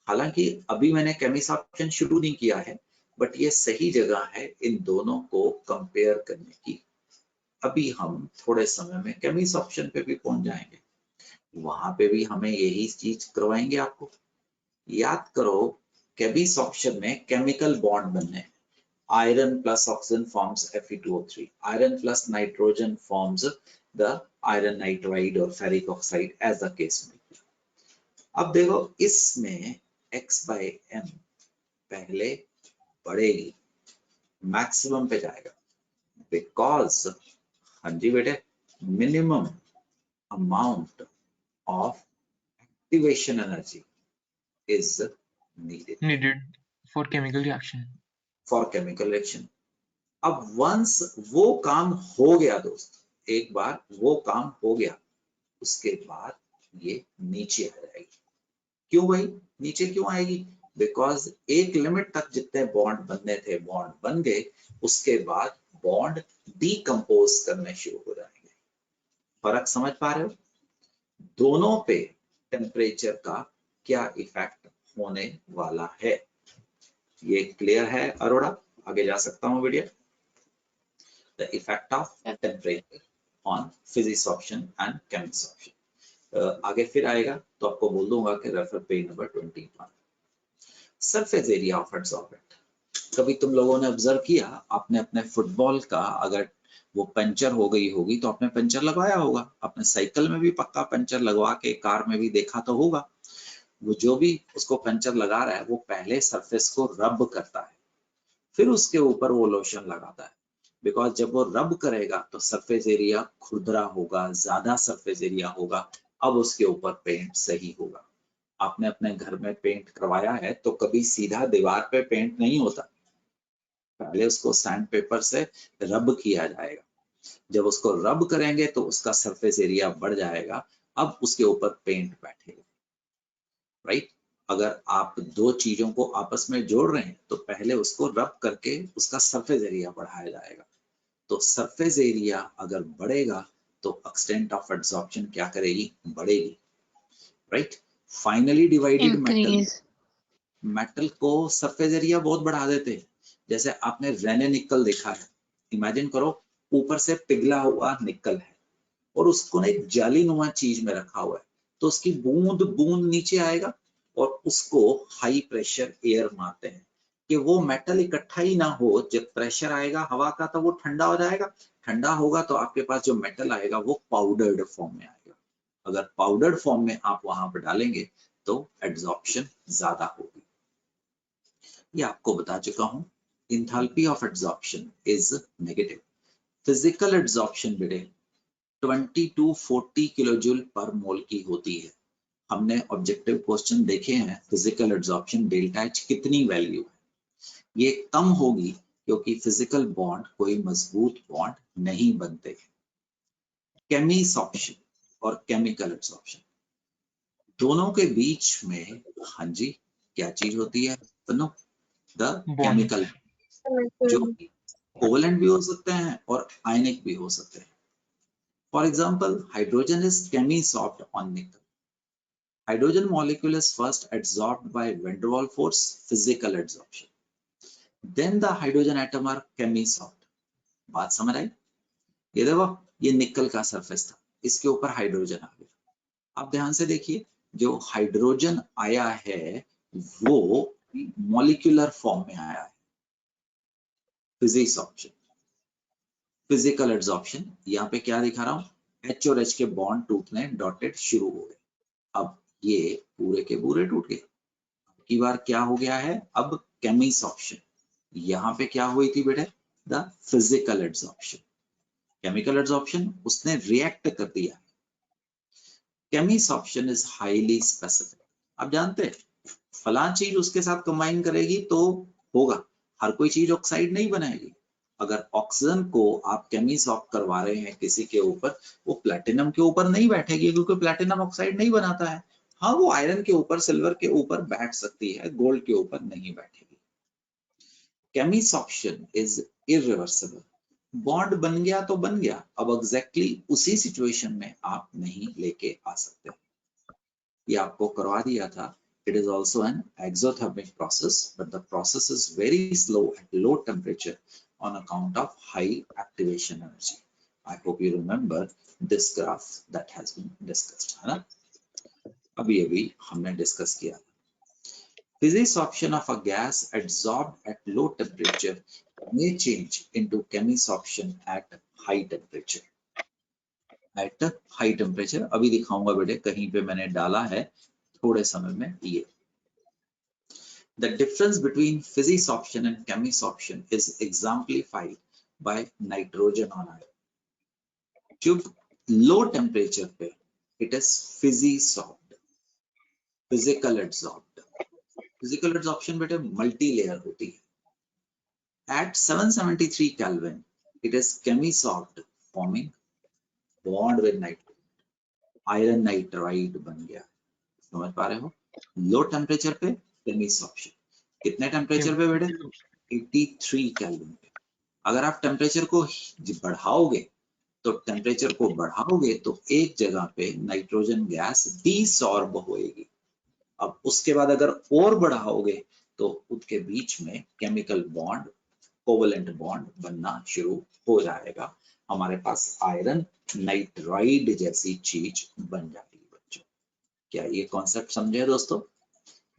हालांकि अभी मैंने केमिसॉर्प्शन शुरू नहीं किया है, बट ये सही जगह है इन दोनों को कंपेयर करने की। अभी हम थोड़े समय में केमिसॉर्प्शन पे भी पहुंच जाएंगे, वहां पे भी हमें यही चीज करवाएंगे आपको। याद करो, केमिसॉर्प्शन में केमिकल बॉन्ड बनने हैं। Iron plus oxygen forms Fe2O3. Iron plus nitrogen forms the iron nitride or ferric oxide, as the case may be. अब देखो इसमें x/m पहले बढ़ेगी, मैक्सिमम पे जाएगा, बिकॉज, हाँ जी बेटे, minimum amount of activation energy is needed for chemical reaction. for chemical reaction. अब वंस वो काम हो गया दोस्त, एक बार वो काम हो गया, उसके बाद ये नीचे आ जाएगी। क्यों भाई नीचे क्यों आएगी? बिकॉज एक लिमिट तक जितने बॉन्ड बनने थे बॉन्ड बन गए, उसके बाद बॉन्ड डीकंपोज करने शुरू हो जाएंगे। फर्क समझ पा रहे हो? दोनों पे टेम्परेचर का क्या इफेक्ट होने वाला है, ये क्लियर है अरोड़ा? आगे जा सकता हूँ video. The effect of temperature on physisorption and chemisorption. आगे फिर आएगा तो आपको बोल दूंगा कि refer page number 21। Surface area of adsorbent. कभी तुम लोगों ने ऑब्जर्व किया, आपने अपने फुटबॉल का अगर वो पंचर हो गई होगी तो आपने पंचर लगवाया होगा, अपने साइकिल में भी पक्का पंचर लगवा के, कार में भी देखा तो होगा। वो जो भी उसको पंचर लगा रहा है वो पहले सरफेस को रब करता है, फिर उसके ऊपर वो लोशन लगाता है। बिकॉज जब वो रब करेगा तो सरफेस एरिया खुरदरा होगा, ज्यादा सरफेस एरिया होगा, अब उसके ऊपर पेंट सही होगा। आपने अपने घर में पेंट करवाया है तो कभी सीधा दीवार पे पेंट नहीं होता, पहले उसको सैंड पेपर से रब किया जाएगा, जब उसको रब करेंगे तो उसका सरफेस एरिया बढ़ जाएगा, अब उसके ऊपर पेंट बैठेगा, राइट। अगर आप दो चीजों को आपस में जोड़ रहे हैं तो पहले उसको रब करके उसका सरफेस एरिया बढ़ाया जाएगा। तो सरफेस एरिया अगर बढ़ेगा तो एक्सटेंट ऑफ एब्जॉर्प्शन क्या करेगी, बढ़ेगी, राइट। फाइनली डिवाइडेड मेटल को सरफेस एरिया बहुत बढ़ा देते हैं। जैसे आपने रेने निकल देखा है, इमेजिन करो ऊपर से पिघला हुआ निकल है और उसको ना एक जालीनुमा चीज में रखा हुआ है, तो उसकी बूंद बूंद नीचे आएगा और उसको हाई प्रेशर एयर मारते हैं कि वो मेटल इकट्ठा ही ना हो। जब प्रेशर आएगा हवा का तो वो ठंडा हो जाएगा, ठंडा होगा तो आपके पास जो मेटल आएगा वो पाउडर्ड फॉर्म में आएगा। अगर पाउडर्ड फॉर्म में आप वहां पर डालेंगे तो एब्जॉर्प्शन ज्यादा होगी। ये आपको बता चुका हूं, enthalpy of absorption is negative. Physical absorption बेटे 20 to 40 किलोजूल पर मोल की होती है। हमने ऑब्जेक्टिव क्वेश्चन देखे हैं, फिजिकल एब्जॉर्प्शन डेल्टा एच कितनी वैल्यू है, ये कम होगी क्योंकि फिजिकल बॉन्ड कोई मजबूत बॉन्ड नहीं बनते। केमिसॉर्प्शन और केमिकल एब्जॉर्प्शन दोनों के बीच में, हाँ जी, क्या चीज होती है, द केमिकल, जो कोवेलेंट भी हो सकते हैं और आयनिक भी हो सकते हैं। For example, hydrogen is chemisorbed on nickel. Hydrogen molecule is first adsorbed by van der Waals force, physical adsorption. Then the hydrogen atom are chemisorbed. बात समझ आई? ये देखो, ये निकल का सरफेस था, इसके ऊपर हाइड्रोजन आ गया। आप ध्यान से देखिए, जो हाइड्रोजन आया है वो मॉलिक्यूलर फॉर्म में आया है, फिजिसॉर्प्शन। फिजिकल एड्सॉर्प्शन, यहाँ पे क्या दिखा रहा हूँ, H और H के बॉन्ड टूटने डॉटेड शुरू हो गए। अब ये पूरे के पूरे टूट गए। की बार क्या हो गया है, अब केमिसॉर्प्शन। यहाँ पे क्या हुई थी बेटे, the physical adsorption. Chemical adsorption उसने रिएक्ट कर दिया। Chemisorption is highly specific. आप जानते हैं फलां चीज उसके साथ कंबाइन करेगी तो होगा, हर कोई चीज ऑक्साइड नहीं बनाएगी। अगर ऑक्सीजन को आप केमिसॉर्प करवा रहे हैं किसी के ऊपर, वो प्लैटिनम के ऊपर नहीं बैठेगी क्योंकि प्लैटिनम ऑक्साइड नहीं बनाता है। हाँ, वो आयरन के ऊपर, सिल्वर के ऊपर बैठ सकती है, गोल्ड के ऊपर नहीं बैठेगी। Chemisorption is irreversible. बॉन्ड बन गया तो बन गया, अब एग्जैक्टली उसी सिचुएशन में आप नहीं लेके आ सकते। ये आपको करवा दिया था। It is also an exothermic process, but the process is very slow at low temperature on account of high activation energy. I hope you remember this graph that has been discussed, है ना? अभी हमने discuss किया। Physisorption of a gas adsorbed at low temperature may change into chemisorption at high temperature. At high temperature अभी दिखाऊंगा बेटे, कहीं पे मैंने डाला है थोड़े समय में ये। The difference between physisorption and chemisorption is exemplified by nitrogen on iron. जब low temperature पे it is physisorbed, physical adsorbed. Physical adsorption बेटे multi layer होती है। At 773 Kelvin it is chemisorbed, forming bond with nitrogen. Iron nitride बन गया, समझ पा रहे हो? Low temperature पे chemisorption, कितने टेम्परेचर पे बेटे, 83 केल्विन पे। अगर आप टेम्परेचर को बढ़ाओगे तो एक जगह पे नाइट्रोजन गैस डिसॉर्ब होएगी। अब उसके बाद अगर और बढ़ाओगे तो उसके बीच में केमिकल बॉन्ड, कोवेलेंट बॉन्ड बनना शुरू हो जाएगा। हमारे पास आयरन नाइट्राइड जैसी चीज बन जाएगी बच्चों। क्या ये कॉन्सेप्ट समझे दोस्तों?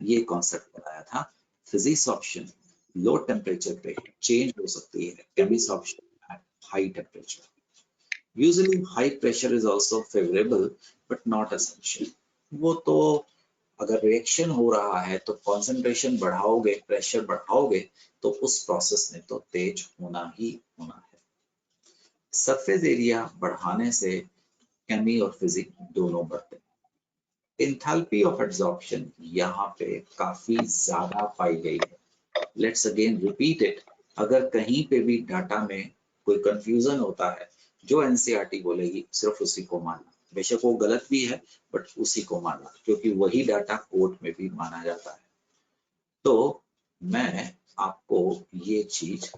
ये कॉन्सेप्ट बताया था। फिजिसॉर्प्शन लो टेम्परेचर पे चेंज हो सकती है, chemisorption at high temperature. Usually high pressure is also favourable but not essential. वो तो अगर रिएक्शन हो रहा है तो कंसंट्रेशन बढ़ाओगे, प्रेशर बढ़ाओगे तो उस प्रोसेस में तो तेज होना ही होना है। सरफेस एरिया बढ़ाने से केमी और फिजिक दोनों बढ़ते हैं। एंथैल्पी ऑफ एड्सॉर्प्शन यहाँ पे काफी ज्यादा पाई गई है। Let's again repeat it. अगर कहीं पे भी डाटा में कोई कंफ्यूजन होता है जो एनसीईआरटी बोलेगी सिर्फ उसी को मानना, बेशक वो गलत भी है बट उसी को मानना, क्योंकि वही डाटा कोर्ट में भी माना जाता है। तो मैं आपको ये चीज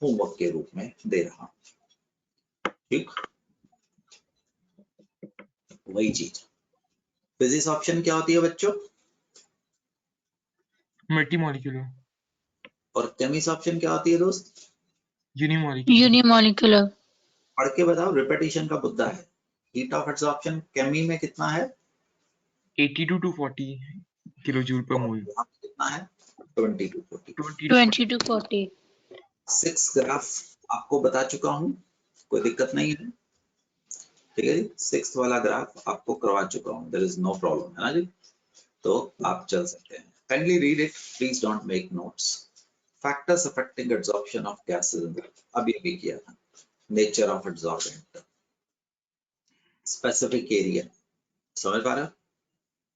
होमवर्क के रूप में दे रहा हूं, ठीक। वही चीज फिजिक्स ऑप्शन क्या होती है बच्चों, मल्टीमॉलिक्यूलर। और केमिस ऑप्शन क्या होती है दोस्त, यूनिमॉलिक्यूलर। यूनिमॉलिक्यूलर। पढ़ के बताओ, रिपीटिशन का मुद्दा है। हीट ऑफ एब्जॉर्प्शन केमी में कितना है, 82 to 40 किलोजूल पर मोल। यहाँ पे कितना है, 20 to 40। 20 to 40। 6 ग्राफ आपको बता चुका हूँ, कोई दिक्कत नहीं है, ठीक है जी। 6th वाला ग्राफ आपको करवा चुका हूँ, देयर इज नो प्रॉब्लम, है ना जी। तो आप चल सकते हैं। Kindly read it, please don't make notes. Factors affecting absorption of gases, अभी अभी किया था। Nature of absorbent, specific area, समझ पा रहे हो।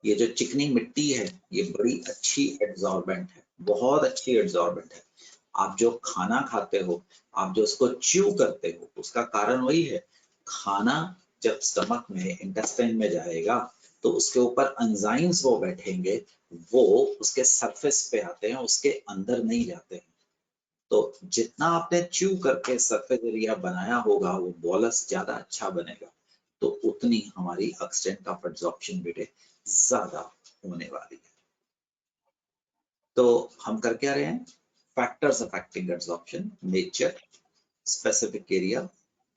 ये जो चिकनी मिट्टी है ये बड़ी अच्छी एब्जॉर्बेंट है, बहुत अच्छी एब्जॉर्बेंट है। आप जो खाना खाते हो, आप जो उसको च्यू करते हो, उसका कारण वही है। खाना जब स्टमक में, इंटेस्टाइन में जाएगा तो उसके ऊपर एंजाइम्स वो बैठेंगे, वो उसके सरफेस पे आते हैं, उसके अंदर नहीं जाते हैं। तो जितना आपने च्यू करके सरफेस एरिया बनाया होगा वो बॉलस ज्यादा अच्छा बनेगा, तो उतनी हमारी एक्सटेंट ऑफ एब्जॉर्प्शन बेटे ज्यादा होने वाली है। तो हम कर क्या रहे हैं, factors affecting absorption, nature, specific area,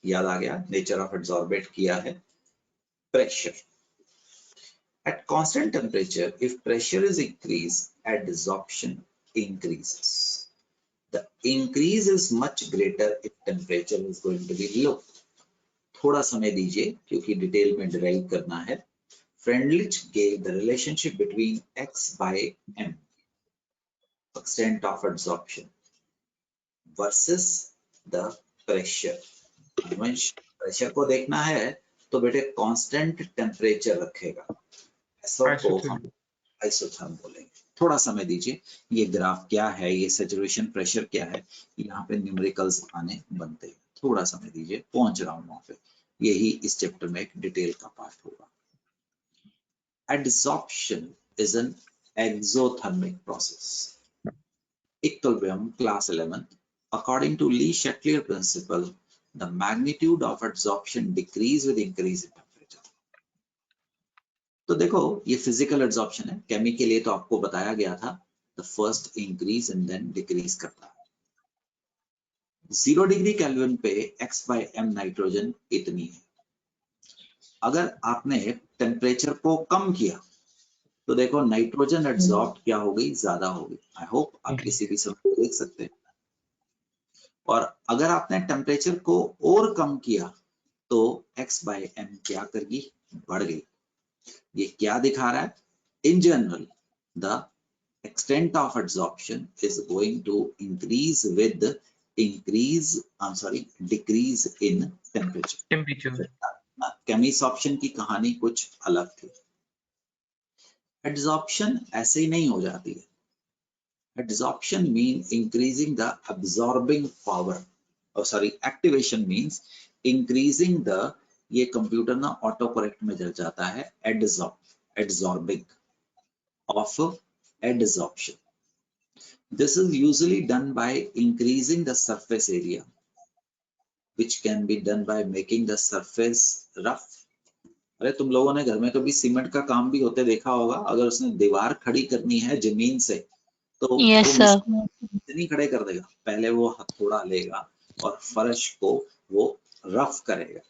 याद आ गया, नेचर ऑफ एब्जॉर्बेट किया है, pressure. At constant temperature, if pressure is increased, adsorption increases. The increase is much greater if temperature is going to be low. थोड़ा समय दीजिए क्योंकि detail में derive करना है। Freundlich gave the relationship between X by M, extent of adsorption, versus the pressure. Pressure को देखना है तो बेटे कांस्टेंट टेम्परेचर रखेगा, ऐसा को हम आइसोथर्म बोलेंगे। थोड़ा समय दीजिए, ये ग्राफ क्या है, ये सैचुरेशन प्रेशर क्या है, यहाँ पे न्यूमेरिकल्स आने बनते हैं। थोड़ा समय दीजिए, पहुंच रहा हूँ वहां पे, यही इस चैप्टर में एक डिटेल का पार्ट होगा। Adsorption is an exothermic process. Equilibrium, class 11. According to Lee-Chatelier principle, the magnitude of adsorption decrease with increase in temperature. तो देखो ये फिजिकल एब्जॉर्प्शन है, केमी के लिए तो आपको बताया गया था, the first increase and then decrease करता है। 0 डिग्री केल्विन पे x by m नाइट्रोजन इतनी है। अगर आपने टेम्परेचर को कम किया तो देखो नाइट्रोजन एब्जॉर्ब क्या हो गई, ज्यादा हो गई। आई होप आप किसी भी समय को देख सकते हैं। और अगर आपने टेम्परेचर को और कम किया तो x by m क्या कर गई, बढ़ गई। ये क्या दिखा रहा है, in general the extent of adsorption is going to increase with decrease in temperature. Chemisorption की कहानी कुछ अलग थी। एडसॉर्प्शन ऐसे ही नहीं हो जाती है। Adsorption means increasing the absorbing power, activation means increasing the, ये कंप्यूटर ना ऑटो करेक्ट में चल जाता है, absorbing of adsorption. This is usually done by increasing the surface area, which can be done by making the surface rough. अरे तुम लोगों ने घर में कभी सीमेंट का काम भी होते देखा होगा, अगर उसने दीवार खड़ी करनी है जमीन से तो Yes, वो sir. नहीं खड़े कर देगा, पहले वो हथौड़ा लेगा और फर्श को वो रफ करेगा,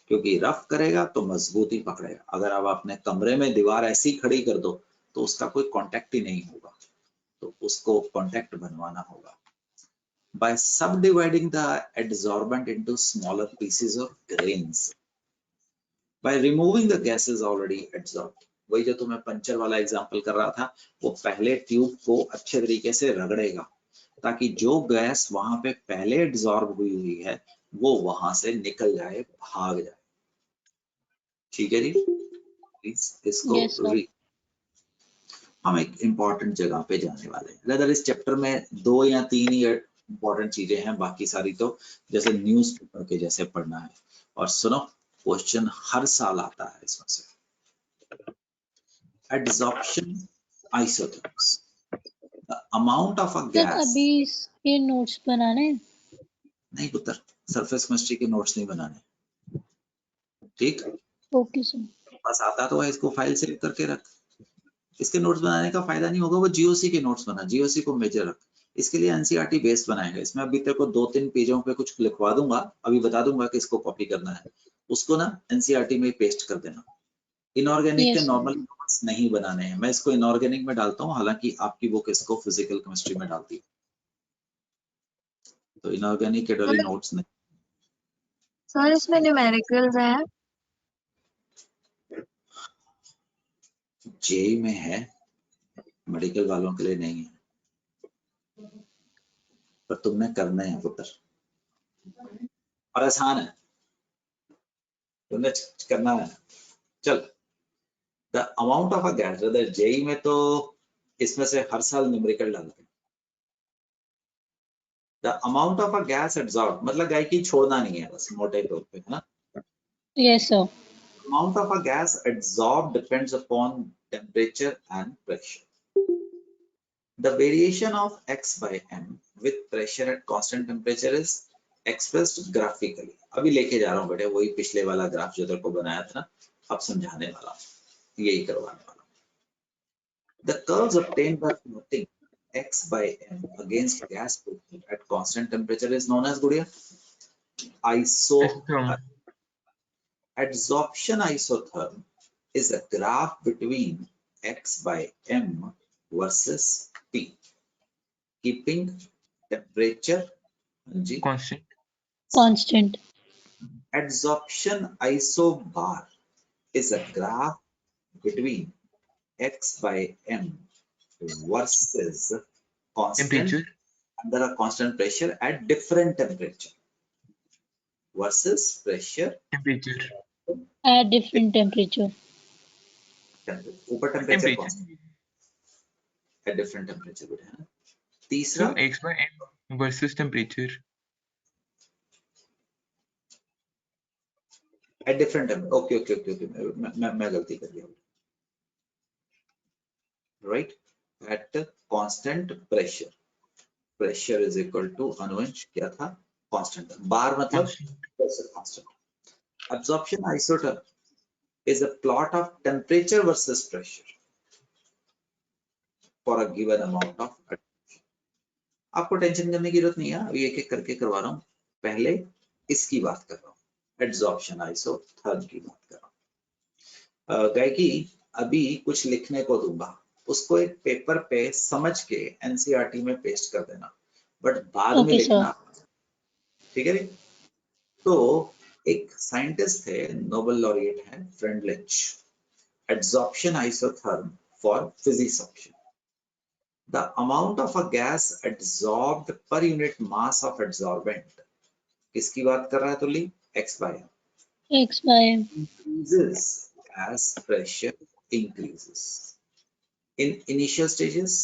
क्योंकि रफ करेगा तो मजबूती पकड़ेगा। अगर आप अपने कमरे में दीवार ऐसी खड़ी कर दो तो उसका कोई कांटेक्ट ही नहीं होगा, तो उसको कांटेक्ट बनवाना होगा। By subdividing the adsorbent into smaller pieces or grains, by removing the gases already adsorbed, वही जो तुम्हें पंचर वाला एग्जांपल कर रहा था, वो पहले ट्यूब को अच्छे तरीके से रगड़ेगा ताकि जो गैस वहां पे पहले एब्जॉर्ब हुई है वो वहां से निकल जाए, भाग जाए। ठीक है जी, इसको Yes, sir. हम एक इंपॉर्टेंट जगह पे जाने वाले हैं। अगर इस चैप्टर में 2 या 3 ही इंपॉर्टेंट चीजें हैं, बाकी सारी तो जैसे न्यूज़पेपर के जैसे पढ़ना है। और सुनो, क्वेश्चन हर साल आता है इसमें से। Adsorption isotherms, the amount of a sir gas. अभी इसके नोट्स बनाने हैं? नहीं पुत्र, सरफेस केमिस्ट्री के नोट्स नहीं बनाने, ठीक? Okay sir. बस आता तो है, इसको फाइल सेव करके रख। इसके नोट्स बनाने का फायदा नहीं होगा, वो जीओसी के नोट्स बना, जीओसी को मेजर रख। इसके लिए एनसीईआरटी बेस्ड बनाएगा। इसमें अभी तेरे को 2-3 पेजों पे कुछ लिखवा दूंगा, अभी बता दूंगा कि इसको कॉपी करना है, उसको ना एनसीईआरटी में पेस्ट कर देना। इनऑर्गेनिक के Yes, sir. नॉर्मल नोट्स नहीं बनाने हैं, मैं इसको इनऑर्गेनिक में डालता हूँ, हालांकि आपकी बुक इसको फिजिकल केमिस्ट्री में डालती है, तो इनऑर्गेनिक के डोली नोट्स नहीं। सर इसमें न्यूमेरिकल्स है? जेई में है, मेडिकल वालों के लिए नहीं है, पर तुमने करना है पुत्र, और आसान है, तुमने करना है। चल, the amount of a gas, JEE में तो इसमें से हर साल न्यूमेरिकल डालते हैं। The amount of a gas absorb, मतलब गायकी छोड़ना नहीं है, बस मोटे तौर पे, है ना? Yes, sir. Amount of a gas absorbed depends upon temperature and pressure. The variation of x by m with pressure at constant temperature is expressed graphically. अभी लेके जा रहा हूँ बेटे, वही पिछले वाला ग्राफ जो तेरे को बनाया था ना, अब समझाने वाला हूँ, यही करवाने वाला हूँ। The curves obtained by plotting x by m against gas pressure at constant temperature is known as गुड़िया isotherm. Adsorption isotherm is a graph between x by m versus T, keeping temperature constant. Constant. Adsorption isobar is a graph between x by m versus constant Temperature. under a constant pressure at different temperature versus pressure Temperature. At different temperature. ऊपर temperature Temperature. constant at different temperature है ना। So तीसरा x by m versus temperature. at different temperature, okay मैं गलती कर गया, right? At constant pressure, pressure is equal to अनुवंश क्या था, constant, बार मतलब Constant. pressure constant. Absorption isotherm is a plot of temperature versus pressure for a given amount of adsorption. आपको tension करने की जरूरत नहीं है, अभी एक एक करके करवा रहा हूँ, पहले इसकी बात कर रहा हूँ, एड्सॉर्प्शन आइसोथर्म की बात कर रहा हूँ। गायकी अभी कुछ लिखने को दूंगा, उसको एक पेपर पे समझ के एनसीईआरटी में पेस्ट कर देना, बट बाद में Okay, लिखना, sir. ठीक है? तो एक साइंटिस्ट थे, नोबेल लॉरिएट है, Freundlich, adsorption isotherm for physics option. The amount of a gas adsorbed per unit mass of adsorbent, किसकी बात कर रहा है तुली? X by m. X by m. Increases as pressure increases in initial stages,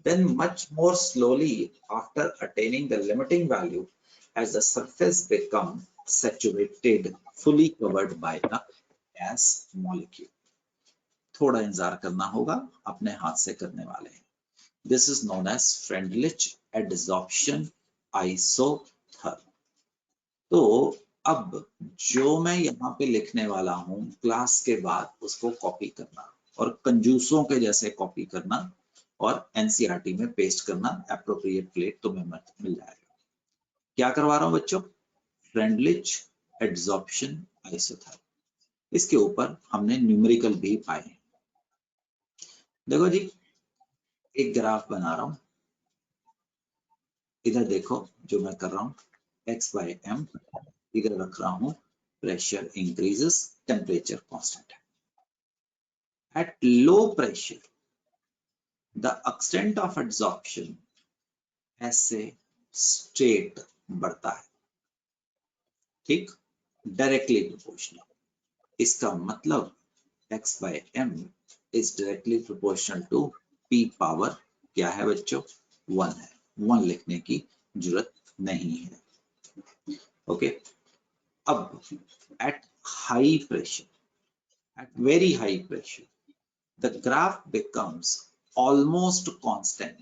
then much more slowly after attaining the limiting value as the surface becomes saturated, fully covered by the gas molecule. थोड़ा इंतजार करना होगा, अपने हाथ से करने वाले हैं। This is known as Freundlich adsorption isotherm. तो अब जो मैं यहाँ पे लिखने वाला हूँ, क्लास के बाद उसको कॉपी करना और कंजूसों के जैसे कॉपी करना और एनसीईआरटी में पेस्ट करना, एप्रोप्रिएट प्लेट तुम्हें मिल जाएगा। क्या करवा रहा हूँ बच्चों? Freundlich adsorption isotherm. इसके ऊपर हमने न्यूमेरिकल भी पाए। देखो जी, एक ग्राफ बना रहा हूं, इधर देखो जो मैं कर रहा हूं, x by m, इधर रख रहा हूं प्रेशर इंक्रीजेस, टेम्परेचर कांस्टेंट है। At low pressure the extent of adsorption ऐसे स्ट्रेट बढ़ता है, ठीक, डायरेक्टली प्रोपोर्शनल। इसका मतलब x by m is directly proportional to p power क्या है बच्चों? 1 है। 1 लिखने की जरूरत नहीं है, ओके। अब at high pressure, at very high pressure, the graph becomes almost constant,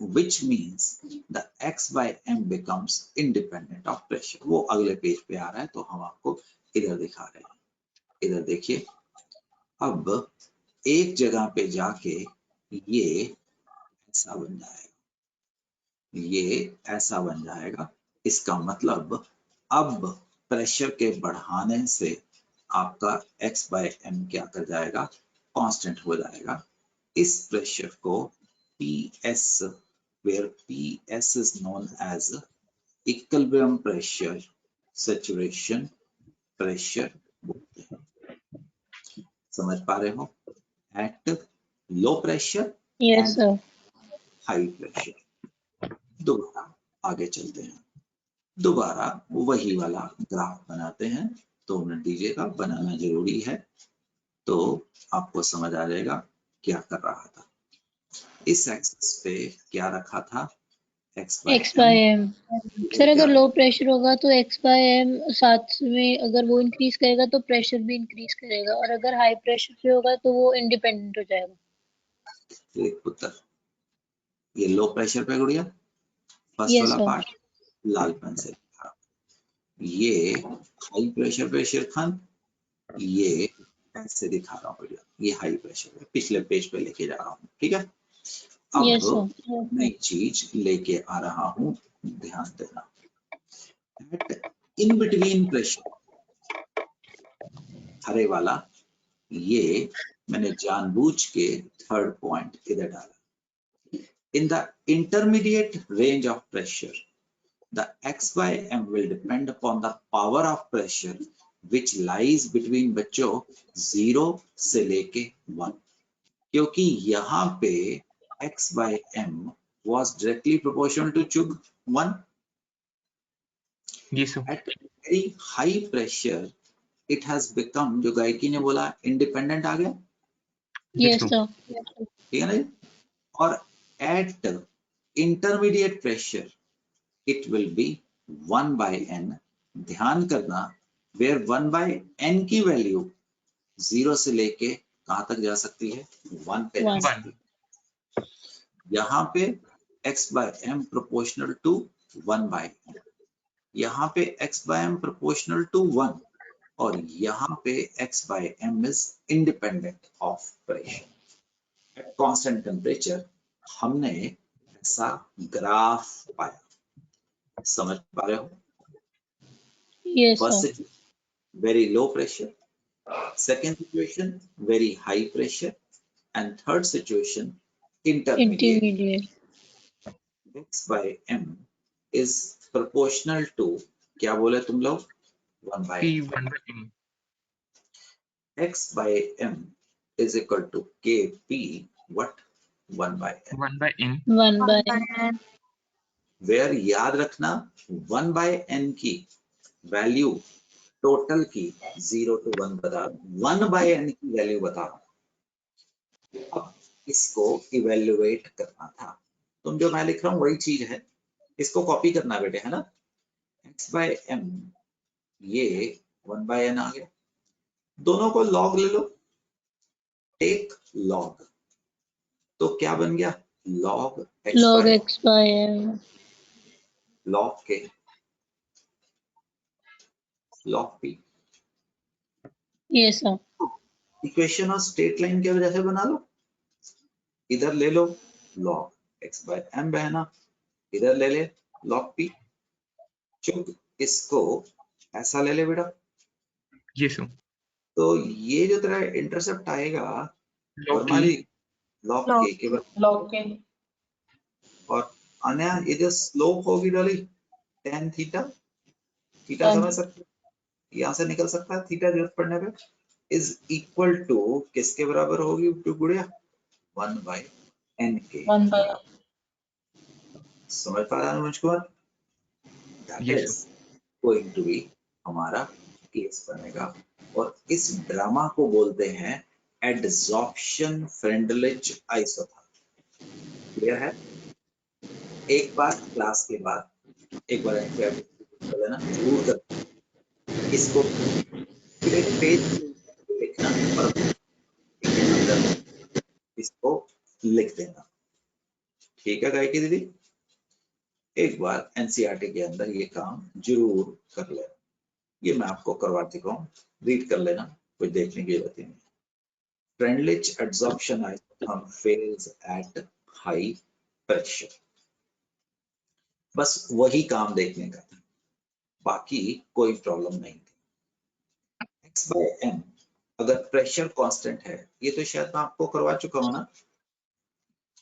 which means the x by m becomes independent of pressure. वो अगले पेज पे आ रहा है, तो हम आपको इधर दिखा रहे हैं. इधर देखिए, अब एक जगह पे जाके ये ऐसा बन जाएगा, ये ऐसा बन जाएगा. इसका मतलब अब प्रेशर के बढ़ाने से आपका x by m क्या कर जाएगा, कांस्टेंट हो जाएगा. इस प्रेशर को PS, where PS is known as equilibrium pressure, saturation pressure बोलते हैं. समझ पा रहे हो? At low pressure Yes, and sir. high pressure. दोबारा आगे चलते हैं, दोबारा वही वाला ग्राफ बनाते हैं. 2 मिनट दीजिएगा, बनाना जरूरी है तो आपको समझ आ जाएगा क्या कर रहा था. इस एक्सिस पे क्या रखा था, x by m. सर अगर लो प्रेशर होगा तो x by m साथ में अगर वो इंक्रीज करेगा तो प्रेशर भी इंक्रीज करेगा, और अगर हाई प्रेशर पे होगा तो वो इंडिपेंडेंट हो जाएगा. एक पुत्र, ये लो प्रेशर पे गुड़िया, फर्स्ट Yes, वाला sir. पार्ट लाल पेन से लिखा. ये हाई प्रेशर पे शेरखान, ये ऐसे दिखा रहा हूँ गुड़िया, ये हाई प्रेशर पे, पिछले पेज पे लेके जा रहा हूँ. ठीक है, Yes, sir. अब नई चीज लेके आ रहा हूँ, ध्यान देना. इन बिटवीन प्रेशर, हरे वाला, ये मैंने जानबूझ के थर्ड पॉइंट इधर डाला. In the intermediate range of pressure, the x by m will depend upon the power of pressure which lies between बच्चों 0 से लेके 1, क्योंकि यहाँ पे x by m was directly proportional to chug 1. Yes, sir. At very high pressure, it has become, जो गायकी ने बोला, independent आ गया. Yes, sir. ठीक है ना जी? और at intermediate pressure, it will be 1 by n. ध्यान करना, where 1 by n की वैल्यू 0 से लेके कहां तक जा सकती है, 1 पे जा 1. सकती है. यहाँ पे x by m proportional to 1 by n, यहाँ पे x by m proportional to 1, और यहाँ पे x by m is independent of pressure. At constant temperature हमने ऐसा ग्राफ पाया. समझ पा रहे हो? Yes, First sir. situation, very low pressure. Second situation, very high pressure. And third situation, intermediate. Intermediate. X by m is proportional to, क्या बोले तुम लोग, 1 by P n. 1 by m. X by m is equal to Kp, what, 1 by n. 1 by n. 1 by n. Where याद रखना 1 by n की value total की 0 to 1 बता, 1 by n की वैल्यू बता. अब इसको इवेल्युएट करना था. तुम जो मैं लिख रहा हूँ वही चीज है, इसको कॉपी करना बेटे, है ना. x by m, ये 1 by n आ गया. दोनों को लॉग ले लो, टेक लॉग, तो क्या बन गया, log x log by x by m. log k, log p. Yes, sir. Equation और स्ट्रेट लाइन की वजह से बना लो. इधर ले लो log x by m बहना, इधर ले ले log p. चुप, इसको ऐसा ले ले बेटा. Yes, sir. तो ये जो तेरा इंटरसेप्ट आएगा, Log वर्मा जी, log Log k के बराबर. log k. और अन्य ये जो स्लोप होगी डाली, tan थीटा, थीटा Tan. समझ सकते हो, यहाँ से निकल सकता है थीटा जरूरत पड़ने पे, इज इक्वल टू किसके बराबर होगी गुड़िया, 1 by n के. 1 by समझ पा रहा है Anuj Kumar? That Yes, is going to be हमारा केस बनेगा. और इस ड्रामा को बोलते हैं एडसॉर्प्शन फ्रेंडलिच आइसोथर्म. क्लियर है? एक बार क्लास के बाद एक बार ना दूर कर, इसको पेज लिखना और के अंदर इसको लिख देना। ठीक है गायकी दीदी, एक बार एनसीईआरटी के अंदर ये काम जरूर कर लेना। ये मैं आपको करवा चुका हूँ, रीड कर लेना, कोई देखने की जरूरत नहीं। Friendlich adsorption isotope fails at high pressure। बस वही काम देखने का था, बाकी कोई प्रॉब्लम नहीं थी। X/M अगर प्रेशर कांस्टेंट है, ये तो शायद मैं आपको करवा चुका हूँ ना,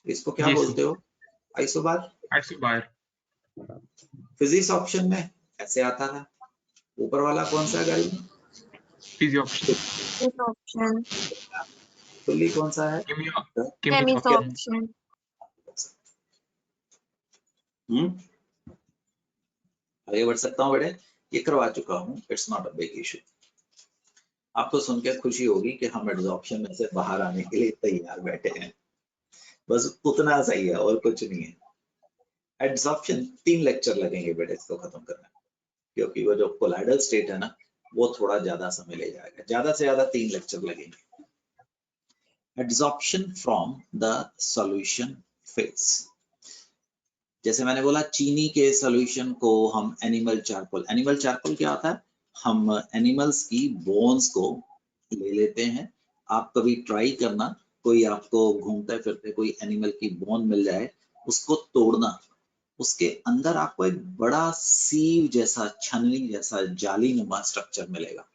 इसको क्या जी बोलते हो? आइसोबार। आइसोबार। फिजिक्स ऑप्शन में ऐसे आता था, ऊपर वाला कौन सा guide? Physics option. This option. Fully कौन सा है? Chemist option. आगे बढ़ सकता हूँ बेटे, ये करवा चुका हूँ, it's not a big issue. आपको सुन के खुशी होगी कि हम एड्सॉर्प्शन में से बाहर आने के लिए तैयार बैठे हैं, बस उतना सही है और कुछ नहीं है। एड्सॉर्प्शन 3 लेक्चर लगेंगे बेटे इसको खत्म करने, क्योंकि वो जो कोलाइडल स्टेट है ना, वो थोड़ा ज्यादा समय ले जाएगा, ज्यादा से ज्यादा 3 लेक्चर लगेंगे। Adsorption from the solution phase, जैसे मैंने बोला चीनी के सॉल्यूशन को हम एनिमल चारकोल क्या होता है? हम एनिमल्स की बोन्स को ले लेते हैं। आप कभी ट्राई करना, कोई आपको घूमते फिरते कोई एनिमल की बोन मिल जाए, उसको तोड़ना, उसके अंदर आपको एक बड़ा सीव जैसा, छननी जैसा जाली नुमा स्ट्रक्चर मिलेगा।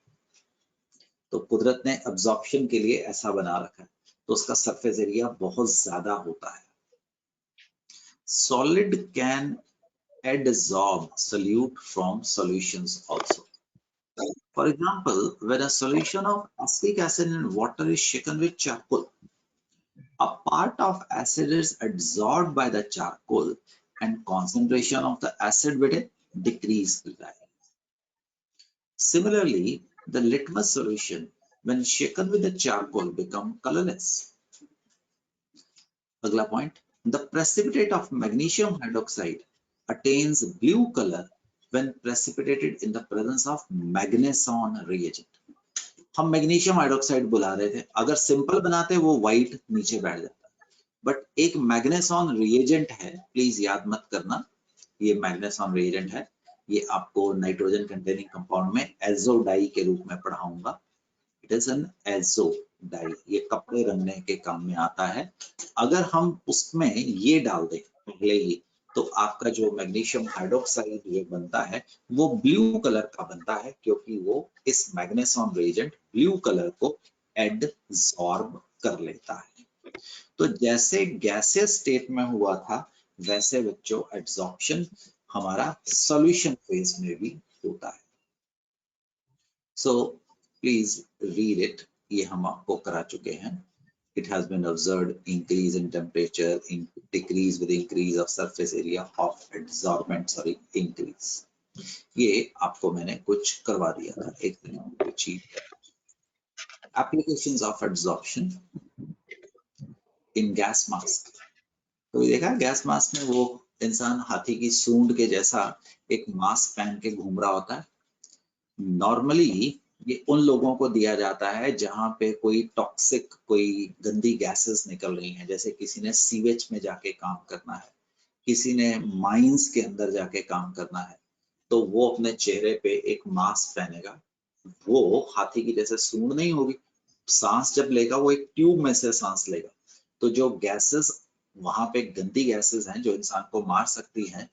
तो कुदरत ने एब्जॉर्प्शन के लिए ऐसा बना रखा है, तो उसका सरफेस एरिया बहुत ज्यादा होता है। Solid can adsorb solute from solutions also. For example, when a solution of acetic acid in water is shaken with charcoal, a part of acid is adsorbed by the charcoal and concentration of the acid will decrease. Similarly, the litmus solution when shaken with the charcoal become colorless. Agla point, the precipitate of magnesium hydroxide attains blue color when precipitated in the presence of magneson reagent. हम magnesium hydroxide बुला रहे थे, अगर simple बनाते वो white नीचे बैठ जाता, बट एक मैग्नेसॉन रिएजेंट है, प्लीज याद मत करना, ये मैग्नेसॉन रिएजेंट है, ये आपको नाइट्रोजन कंटेनिंग कंपाउंड में एजो डाई के रूप में पढ़ाऊंगा। It is an azo dye, ये कपड़े रंगने के काम में आता है। अगर हम उसमें ये डाल दें पहले ही, तो आपका जो मैग्नीशियम हाइड्रोक्साइड ये बनता है वो ब्लू कलर का बनता है, क्योंकि वो इस मैग्नेसॉन रिएजेंट ब्लू कलर को एडसॉर्ब कर लेता है। तो जैसे गैसियस स्टेट में हुआ था, वैसे बच्चों एडसॉर्प्शन हमारा सॉल्यूशन फेज में भी होता है। सो प्लीज रीड इट, ये हम आपको करा चुके हैं। It has been observed increase in temperature, decrease with increase of surface area of adsorbent, increase. ये आपको मैंने कुछ करवा दिया था, एक चीज। Applications of adsorption in gas mask. तो देखा गैस मास्क में वो इंसान हाथी की सूंड के जैसा एक मास्क पहन के घूम रहा होता है। नॉर्मली ये उन लोगों को दिया जाता है जहां पे कोई टॉक्सिक, कोई गंदी गैसेस निकल रही हैं, जैसे किसी ने सीवेज में जाके काम करना है, किसी ने माइंस के अंदर जाके काम करना है, तो वो अपने चेहरे पे एक मास्क पहनेगा। वो हाथी की जैसे सूंड नहीं होगी, सांस जब लेगा वो एक ट्यूब में से सांस लेगा, तो जो गैसेस वहां पे गंदी गैसेस हैं जो इंसान को मार सकती हैं,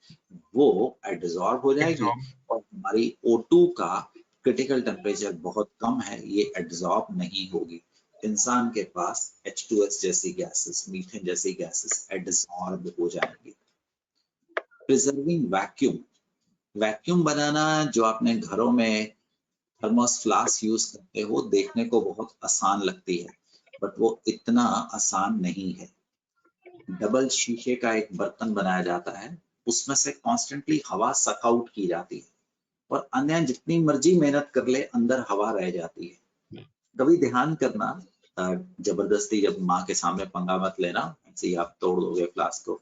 वो एडसॉर्ब हो जाएगी और हमारी O2 का क्रिटिकल टेम्परेचर बहुत कम है, ये एडसॉर्ब नहीं होगी। इंसान के पास H2S जैसी गैसेस, मीथेन जैसी गैसेस एडसॉर्ब हो जाएंगी। प्रिजर्विंग वैक्यूम, वैक्यूम बनाना जो आपने घरों में थर्मोस फ्लास्क यूज करते हो, देखने को बहुत आसान लगती है, बट वो इतना आसान नहीं है। डबल शीशे का एक बर्तन बनाया जाता है, उसमें से कॉन्स्टेंटली हवा सक आउट की जाती है, और अन्य जितनी मर्जी मेहनत कर ले अंदर हवा रह जाती है। कभी ध्यान करना, जबरदस्ती जब माँ के सामने पंगा मत लेना, ऐसे ही आप तोड़ दोगे फ्लास्क को।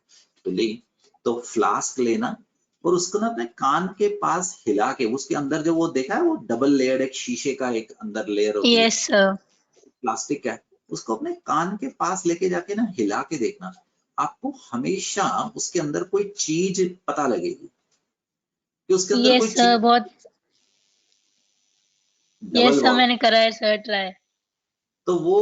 तो फ्लास्क लेना, और उसको ना अपने कान के पास हिला के, उसके अंदर जो वो देखा है वो डबल लेयर्ड एक शीशे का एक अंदर लेयर होती है, यस सर। प्लास्टिक का, उसको अपने कान के पास लेके जाके ना हिला के देखना, आपको हमेशा उसके अंदर कोई चीज पता लगेगी कि उसके अंदर कोई यस सर, चीज बहुत डबल यस सर, वॉल। मैंने करा है सर ट्राई। तो वो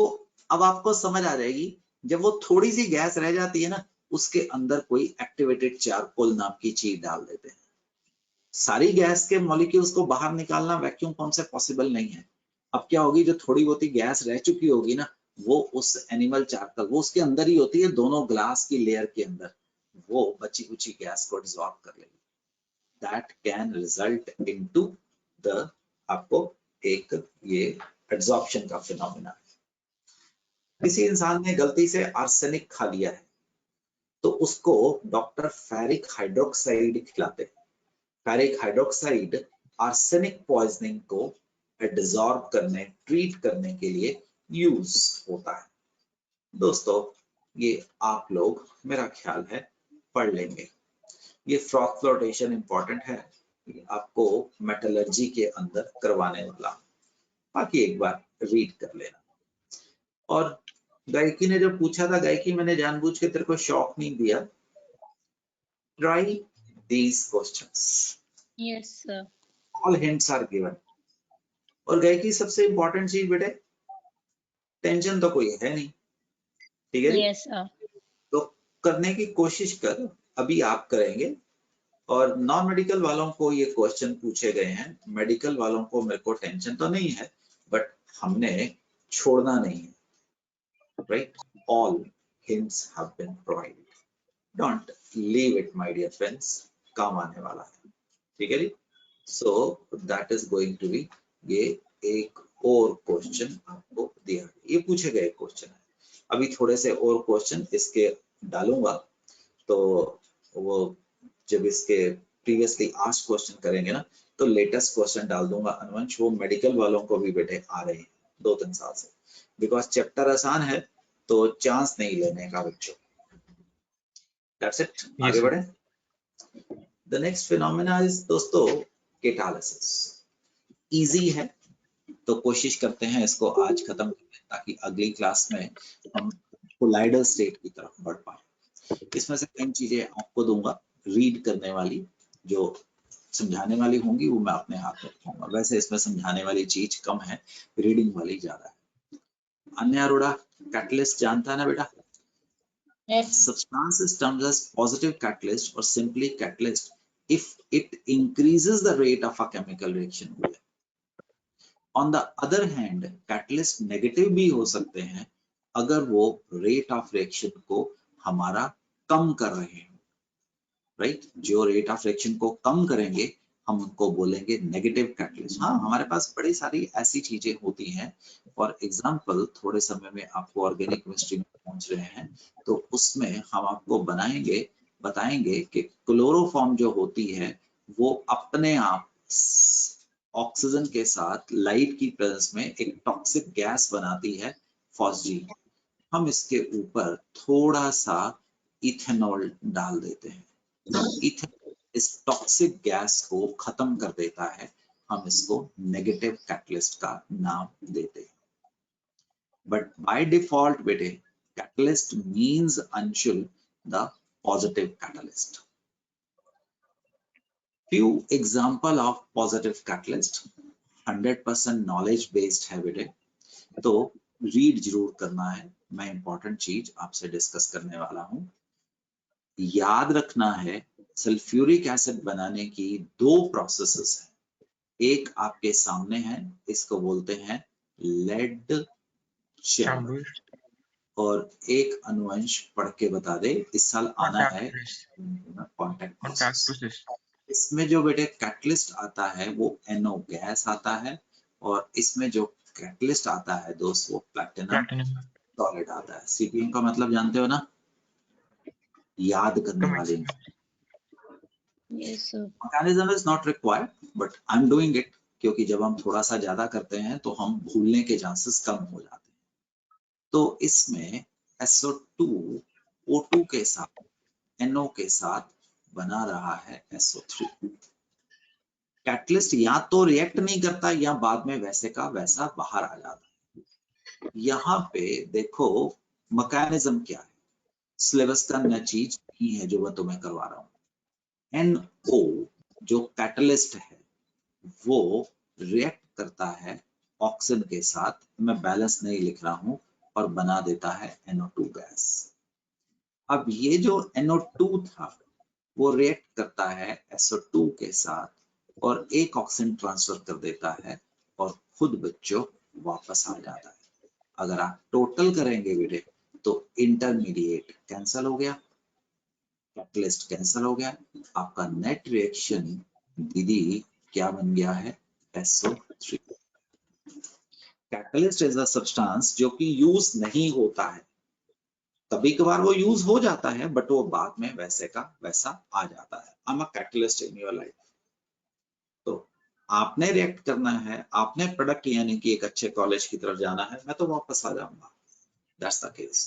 अब आपको समझ आ जाएगी, जब वो थोड़ी सी गैस रह जाती है ना, उसके अंदर कोई एक्टिवेटेड चारकोल नाम की चीज डाल देते हैं। सारी गैस के मॉलिक्यूल्स को बाहर निकालना वैक्यूम पंप से पॉसिबल नहीं है। अब क्या होगी, जो थोड़ी बहुत ही गैस रह चुकी होगी ना, वो उस एनिमल चारकोल, वो उसके अंदर ही होती है, दोनों ग्लास की लेयर के अंदर, वो बची कुची गैस को डिसॉल्व कर लेगी। That can result into the, आपको एक ये एब्जॉर्प्शन का फिनोमेना। किसी इंसान ने गलती से आर्सेनिक खा लिया है, तो उसको डॉक्टर फेरिक हाइड्रोक्साइड खिलाते हैं। फेरिक हाइड्रोक्साइड आर्सेनिक पॉइजनिंग को एब्जॉर्ब करने, ट्रीट करने के लिए यूज होता है। दोस्तों, ये आप लोग मेरा ख्याल है पढ़ लेंगे। ये फ्रॉथ फ्लोटेशन इंपॉर्टेंट है, ये आपको मेटलर्जी के अंदर करवाने वाला, बाकी एक बार रीड कर लेना। और गायकी ने जो पूछा था, गायकी मैंने जानबूझ के तेरे को शॉक नहीं दिया, try these questions, yes sir. All hints are given. और गायकी सबसे इंपॉर्टेंट चीज बेटे, टेंशन तो कोई है नहीं, ठीक है जी। Yes sir. तो करने की कोशिश कर, अभी आप करेंगे। और नॉन मेडिकल वालों को ये क्वेश्चन पूछे गए हैं, मेडिकल वालों को मेरे को टेंशन तो नहीं है, बट हमने छोड़ना नहीं है, right? All hints have been provided, don't leave it my dear friends, काम आने वाला है, ठीक है जी। So that is going to be, ये एक और क्वेश्चन आपको दिया है, ये पूछे गए क्वेश्चन है। अभी थोड़े से और क्वेश्चन इसके डालूंगा, तो वो जब इसके प्रीवियसली आस्क्ड क्वेश्चन करेंगे ना, तो लेटेस्ट क्वेश्चन डाल दूंगा अनुवंश, वो मेडिकल वालों को भी बेटे आ रहे हैं 2-3 साल से, बिकॉज चैप्टर आसान है तो चांस नहीं लेने का बच्चों। दैट्स इट, आगे बढ़े। द नेक्स्ट फिनोमेना इज दोस्तों केटालिसिस। इजी है, तो कोशिश करते हैं इसको आज खत्म करें, ताकि अगली क्लास में हम कोलाइडल स्टेट की तरफ बढ़ पाए। इसमें से कई चीजें आपको दूंगा रीड करने वाली, जो समझाने वाली होंगी वो मैं अपने हाथ में रखूंगा। वैसे इसमें समझाने वाली चीज कम है, रीडिंग वाली ज्यादा है। अन्य अरोड़ा कैटलिस्ट जानता है ना बेटा? Substance is termed as positive catalyst or simply catalyst if it increases the rate of a chemical reaction. On the other hand, catalyst negative भी हो सकते हैं अगर वो rate of reaction को हमारा कम कर रहे हैं, राइट? जो रेट ऑफ रिएक्शन को कम करेंगे हम उनको बोलेंगे नेगेटिव कैटलिस्ट। हाँ, हमारे पास बड़ी सारी ऐसी चीजें होती हैं। फॉर एग्जांपल, थोड़े समय में आपको ऑर्गेनिक केमिस्ट्री में पहुंच रहे हैं, तो उसमें हम आपको बताएंगे कि क्लोरोफॉर्म जो होती है वो अपने आप ऑक्सीजन के साथ लाइट की प्रेजेंस में एक टॉक्सिक गैस बनाती है, फॉस्जी। हम इसके ऊपर थोड़ा सा इथेनॉल डाल देते हैं, इथेनॉल इस टॉक्सिक गैस को खत्म कर देता है, हम इसको नेगेटिव कैटलिस्ट का नाम देते हैं। बट बाय डिफॉल्ट बेटे catalyst means Anshul the positive catalyst. Few example of positive catalyst, 100% knowledge based है बेटे, तो रीड जरूर करना है। मैं इंपॉर्टेंट चीज आपसे डिस्कस करने वाला हूं। याद रखना है, सल्फ्यूरिक एसिड बनाने की 2 प्रोसेसेस हैं। एक आपके सामने है, इसको बोलते हैं लेड चैम्बर, और एक अनुवंश पढ़ के बता दे, इस साल आना है कॉन्टैक्ट प्रोसेस। इसमें जो बेटे कैटलिस्ट आता है वो NO गैस आता है, और इसमें जो कैटलिस्ट आता है दोस्त वो प्लैटिनम सॉलिड आता है। CPM का मतलब जानते हो ना, याद करने वाले। Yes sir. Mechanism is not required, but I'm doing it, क्योंकि जब हम थोड़ा सा ज्यादा करते हैं तो हम भूलने के चांसेस कम हो जाते हैं। तो इसमें SO2 O2 के साथ NO के साथ बना रहा है SO3। कैटलिस्ट या तो रिएक्ट नहीं करता या बाद में वैसे का वैसा बाहर आ जाता है। यहाँ पे देखो मैकेनिज्म क्या है, सिलेबस का न चीज नहीं है जो मैं तुम्हें करवा रहा हूँ। NO जो कैटलिस्ट है वो रिएक्ट करता है ऑक्सीजन के साथ, मैं बैलेंस नहीं लिख रहा हूँ, और बना देता है NO2 गैस। अब ये जो NO2 था वो रिएक्ट करता है SO2 के साथ और एक ऑक्सीजन ट्रांसफर कर देता है और खुद बच्चों वापस आ जाता है। अगर आप टोटल करेंगे बेटे तो इंटरमीडिएट कैंसिल हो गया, कैटलिस्ट कैंसिल हो गया, आपका नेट रिएक्शन दीदी क्या बन गया है, SO3। Catalyst is a substance जो कि यूज नहीं होता है, कभी कभार वो यूज हो जाता है बट वो बाद में वैसे का वैसा आ जाता है। I am a catalyst in your life. तो आपने रिएक्ट करना है, आपने प्रोडक्ट यानी कि एक अच्छे कॉलेज की तरफ जाना है, मैं तो वापस आ जाऊंगा। That's the case.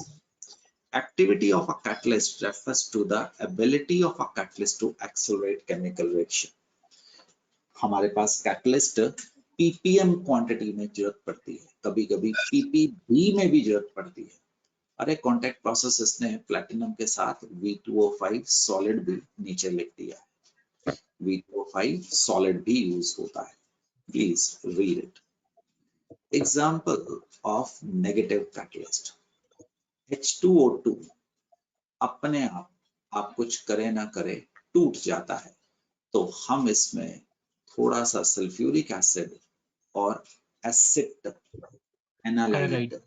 Activity of a catalyst refers to the ability of a catalyst to accelerate chemical reaction. हमारे पास कैटलिस्ट ppm क्वांटिटी में जरूरत पड़ती है, कभी कभी ppb में भी जरूरत पड़ती है। अरे कॉन्टैक्ट प्रोसेस इसने प्लैटिनम के साथ V2O5 सॉलिड भी नीचे लिख दिया है, V2O5 सॉलिड भी यूज होता है, please read it. Example of negative catalyst, H2O2 अपने आप कुछ करे ना करे टूट जाता है, तो हम इसमें थोड़ा सा सल्फ्यूरिक एसिड और एसिड एनालाइट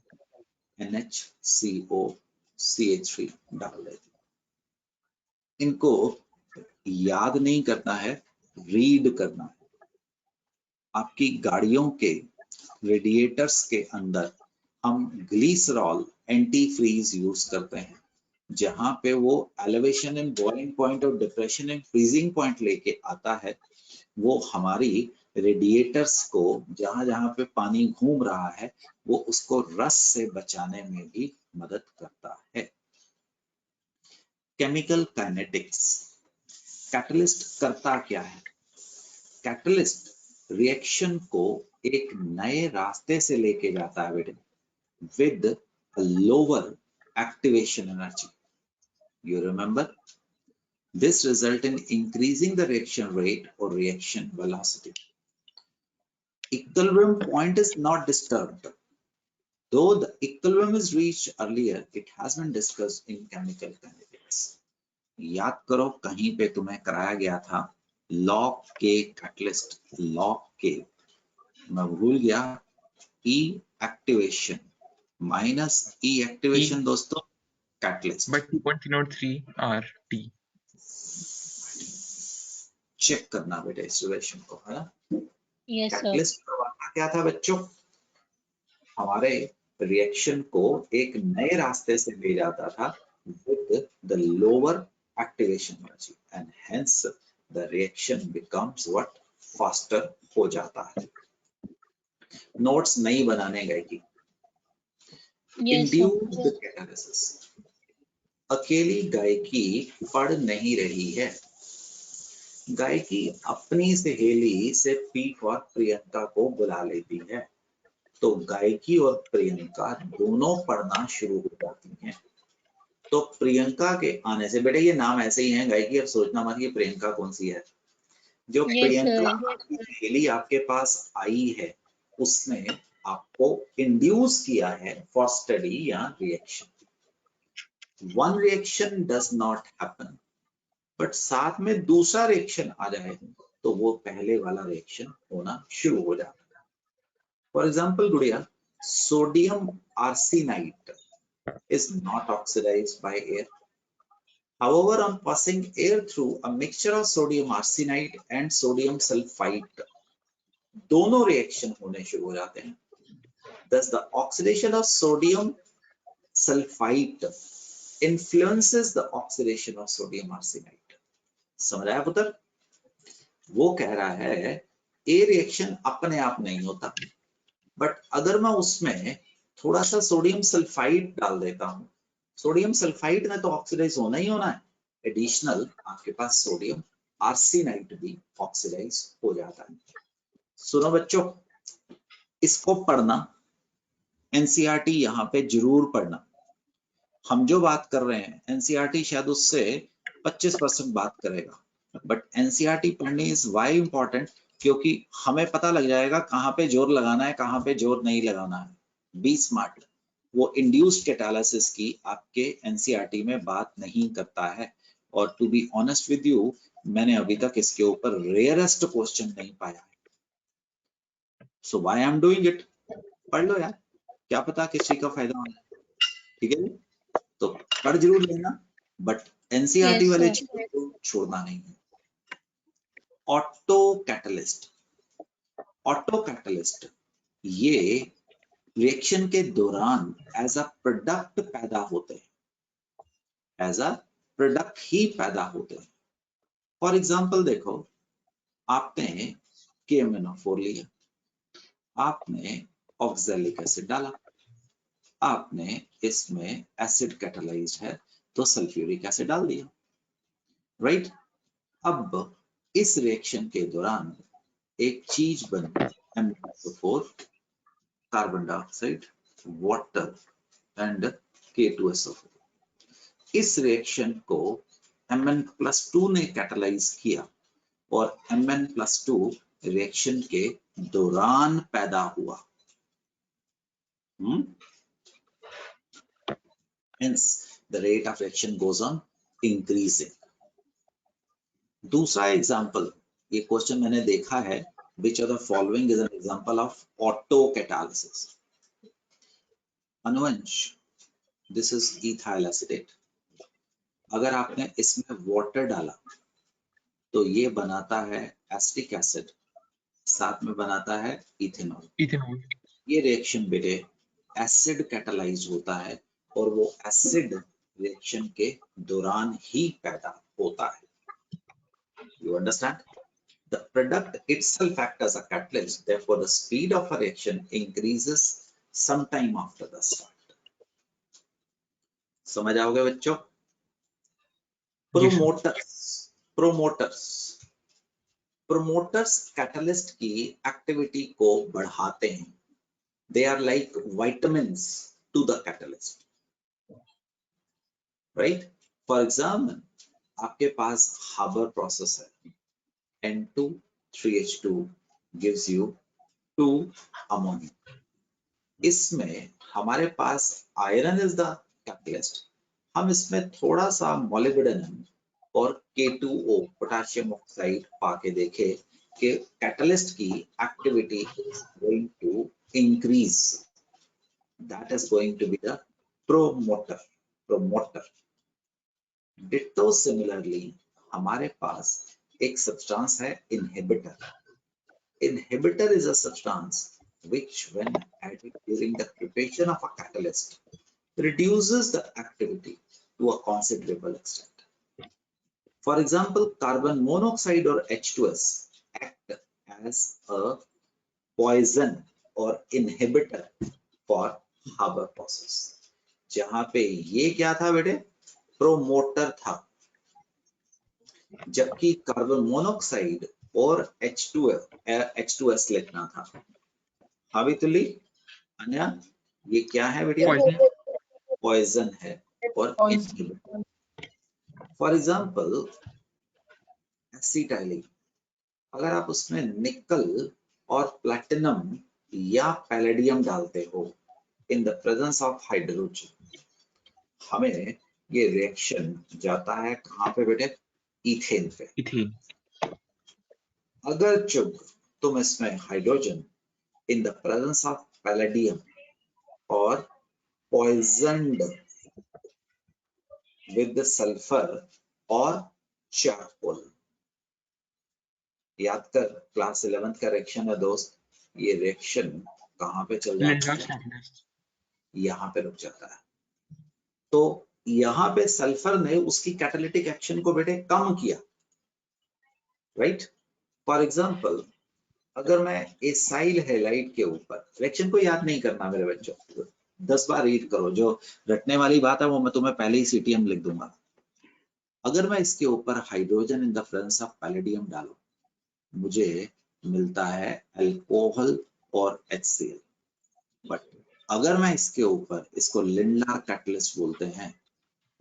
NHCO CH3 डाल देते हैं। इनको याद नहीं करना है, रीड करना है। आपकी गाड़ियों के रेडिएटर्स के अंदर हम ग्लिसरॉल एंटी फ्रीज यूज करते हैं, जहां पे वो एलिवेशन इन बॉइलिंग पॉइंट और डिप्रेशन इन फ्रीजिंग पॉइंट लेके आता है। वो हमारी रेडिएटर्स को जहां जहां पे पानी घूम रहा है वो उसको रस से बचाने में भी मदद करता है। केमिकल काइनेटिक्स, कैटलिस्ट करता क्या है? कैटलिस्ट रिएक्शन को एक नए रास्ते से लेके जाता है बेटे, with lower activation energy. You remember, this result in increasing the reaction rate or reaction velocity. Equilibrium point is not disturbed. Though the equilibrium is reached earlier, it has been discussed in chemical kinetics. याद करो कहीं पे तुम्हें कराया गया था log K catalyst, log K, मैं भूल गया, E activation minus E activation दोस्तों कैटलिस्ट, But 2.03 RT. चेक करना बेटा इस रिलेशन को, है ना। Yes sir. कैटलिस्ट करवाना क्या था बच्चों, हमारे रिएक्शन को एक नए रास्ते से ले जाता था with the lower activation energy and hence the reaction becomes what, faster हो जाता है। नोट्स नहीं बनाने गए कि इंड्यूस्ड कैटालिसिस, अकेली गायकी पढ़ नहीं रही है, गायकी अपनी सहेली से पीठ और प्रियंका को बुला लेती है, तो गायकी और प्रियंका दोनों पढ़ना शुरू हो जाती हैं। तो प्रियंका के आने से, बेटे ये नाम ऐसे ही है गायकी, अब सोचना मत कि प्रियंका कौन सी है। जो प्रियंका आपकी सहेली आपके पास आई है उसने आपको इंड्यूस किया है फॉर स्टडी या reaction. One reaction does not happen, but साथ में दूसरा रिएक्शन आ जाए तो वो पहले वाला रिएक्शन होना शुरू हो जाता है। फॉर एग्जाम्पल गुड़िया, sodium arsenite is not oxidized by air. However, on passing air through a mixture of sodium arsenide and sodium sulfite, दोनों रिएक्शन होने शुरू हो जाते हैं। Thus, the oxidation of sodium sulfite influences the oxidation of sodium arsenide. समझ आया पुत्र? वो कह रहा है ए रिएक्शन अपने आप नहीं होता, बट अगर मैं उसमें थोड़ा सा सोडियम सल्फाइड डाल देता हूं, सोडियम सल्फाइड ने तो ऑक्सीडाइज होना ही होना है, एडिशनल आपके पास सोडियम आर्सेनाइट भी ऑक्सीडाइज हो जाता है। सुनो बच्चों, इसको पढ़ना, एनसीईआरटी यहाँ पे जरूर पढ़ना। हम जो बात कर रहे हैं एनसीईआरटी शायद उससे 25% बात करेगा, बट एनसीईआरटी पढ़नी इज वाई इंपॉर्टेंट, क्योंकि हमें पता लग जाएगा कहाँ पे जोर लगाना है, कहाँ पे जोर नहीं लगाना है। Be smart. वो इंड्यूस्ड कैटालिसिस की आपके एनसीईआरटी में बात नहीं करता है, और to be honest with you, मैंने अभी तक इसके ऊपर रेयरेस्ट क्वेश्चन नहीं पाया है। So why I am doing it. पढ़ लो यार, क्या पता किस चीज का फायदा होना है। ठीक है, तो पढ़ जरूर लेना, बट एनसीईआरटी Yes, वाले sir. चीजों को छोड़ना नहीं है। ऑटो कैटलिस्ट, ऑटो कैटलिस्ट ये रिएक्शन के दौरान एज अ प्रोडक्ट पैदा होते हैं, एज अ प्रोडक्ट ही पैदा होते हैं। फॉर एग्जांपल देखो, आपने KMnO4 लिया, आपने ऑक्सैलिक एसिड डाला, आपने इसमें एसिड कैटालाइज्ड है तो सल्फ्यूरिक एसिड डाल दिया, राइट। अब इस रिएक्शन के दौरान एक चीज बनी MnO4, carbon dioxide, water and K2SO4। इस रिएक्शन को Mn+2 ने कैटालाइज किया और Mn+2 रिएक्शन के दौरान पैदा हुआ। Hence the rate of reaction goes on increasing. दूसरा एग्जांपल, ये क्वेश्चन मैंने देखा है, which of the following is an example of auto catalysis? अनुवंश, this is ethyl acetate. अगर आपने इसमें वाटर डाला तो ये बनाता है एसिटिक एसिड, साथ में बनाता है इथेनॉल। इथेनॉल। ये रिएक्शन बेटे एसिड कैटालाइज होता है और वो एसिड रिएक्शन के दौरान ही पैदा होता है। You understand? The product itself acts as a catalyst, therefore the speed of a reaction increases sometime after the start. समझ आओगे बच्चों? प्रोमोटर्स कैटलिस्ट की एक्टिविटी को बढ़ाते हैं। They are like vitamins to the catalyst, right? For example, आपके पास हाबर process है, N2 3H2 gives you 2 ammonia. इसमें हमारे पास आयरन इज द कैटलिस्ट, हम इसमें थोड़ा सा मोलिब्डेनम और K2O पोटेशियम ऑक्साइड पाके देखे कि कैटलिस्ट की activity is going to increase, that is going to be the promoter. Ditto similarly हमारे पास एक सब्सटेंस है inhibitor. Inhibitor is a substance which, when added during the preparation of a catalyst, reduces the activity to a considerable extent. For example, carbon monoxide or H2S act as a poison or inhibitor for Haber process. जहां पे ये क्या था बेटे, promoter था, जबकि carbon monoxide और H2S लिखना था। हाँ भी तुली, अन्या ये क्या है बेटिया, पॉइजन है और इनहिबिटर। फॉर एग्जांपल एसिटाइलिन, अगर आप उसमें निकल और प्लैटिनम या पैलेडियम डालते हो in the presence of hydrogen, हमें ये रिएक्शन जाता है कहाँ पे बेटे, इथेन पे। इथेन। अगर चुग तुम इसमें hydrogen in the presence of palladium और पॉइजनड विद सल्फर और चारकोल, याद कर क्लास 11th का रिएक्शन है दोस्त, ये रिएक्शन कहाँ पे चल जाता है, यहाँ पे रुक जाता है। तो यहाँ पे सल्फर ने उसकी कैटालिटिक एक्शन को बेटे कम किया, राइट। फॉर एग्जांपल अगर मैं एसाइल हैलाइड के ऊपर, रिएक्शन को याद नहीं करना मेरे बच्चों, 10 बार रीड करो, जो रटने वाली बात है वो मैं तुम्हें पहले ही CTM लिख दूंगा। अगर मैं इसके ऊपर hydrogen in the presence of palladium डालूं, मुझे मिलता है अल्कोहल और HCl। बट अगर मैं इसके ऊपर, इसको लिंडलार कैटलिस्ट बोलते हैं,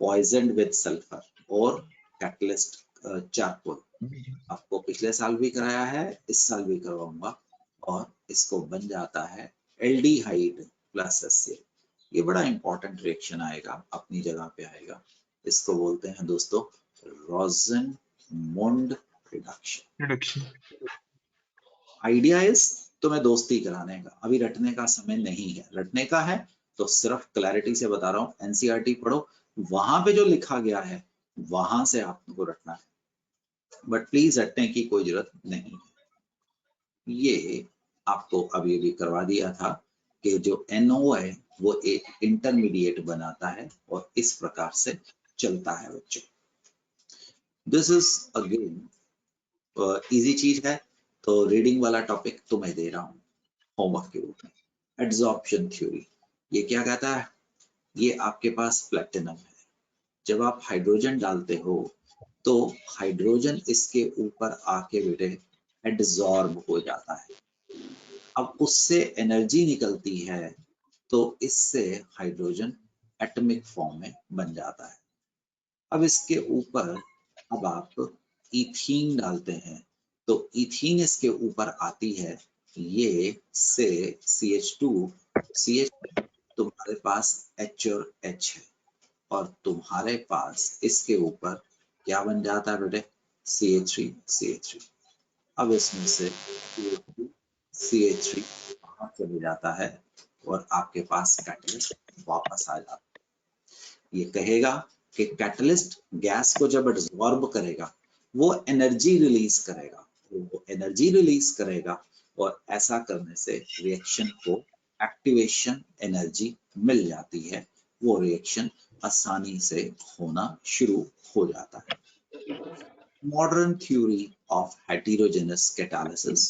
पॉइजन्ड विद सल्फर और कैटलिस्ट चारकोल, आपको पिछले साल भी कराया है, इस साल भी करवाऊंगा, और इसको बन जाता है एल्डिहाइड प्लस HCl। ये बड़ा इंपॉर्टेंट रिएक्शन आएगा, अपनी जगह पे आएगा। इसको बोलते हैं दोस्तों रोज़नमुंड रिडक्शन। आइडिया इज तुम्हें दोस्ती कराने का, अभी रटने का समय नहीं है। रटने का है तो सिर्फ क्लैरिटी से बता रहा हूँ, एनसीईआरटी पढ़ो, वहां पे जो लिखा गया है वहां से आपको रटना है, बट प्लीज रटने की कोई जरूरत नहीं है। ये आपको अभी अभी करवा दिया था कि जो NO है वो एक इंटरमीडिएट बनाता है और इस प्रकार से चलता है बच्चों। दिस इज अगेन इजी चीज है, तो रीडिंग वाला टॉपिक तुम्हें दे रहा हूं होमवर्क के रूप में। एड्सॉर्प्शन थ्योरी, ये क्या कहता है? ये आपके पास प्लेटिनम है, जब आप हाइड्रोजन डालते हो तो हाइड्रोजन इसके ऊपर आके बेटे एड्सॉर्ब हो जाता है। अब उससे एनर्जी निकलती है तो इससे हाइड्रोजन एटॉमिक फॉर्म में बन जाता है। अब इसके ऊपर अब आप इथीन डालते हैं तो इथीन इसके ऊपर आती है, ये से CH2 CH तुम्हारे पास H और H है, और तुम्हारे पास इसके ऊपर क्या बन जाता है बेटे? CH3 अब इसमें से CH3 बाहर चले जाता है और आपके पास कैटलिस्ट वापस आ जाता है। ये कहेगा कि कैटलिस्ट गैस को जब एब्जॉर्ब करेगा वो एनर्जी रिलीज करेगा, और ऐसा करने से रिएक्शन को एक्टिवेशन एनर्जी मिल जाती है, वो रिएक्शन आसानी से होना शुरू हो जाता है। Modern theory of heterogeneous catalysis,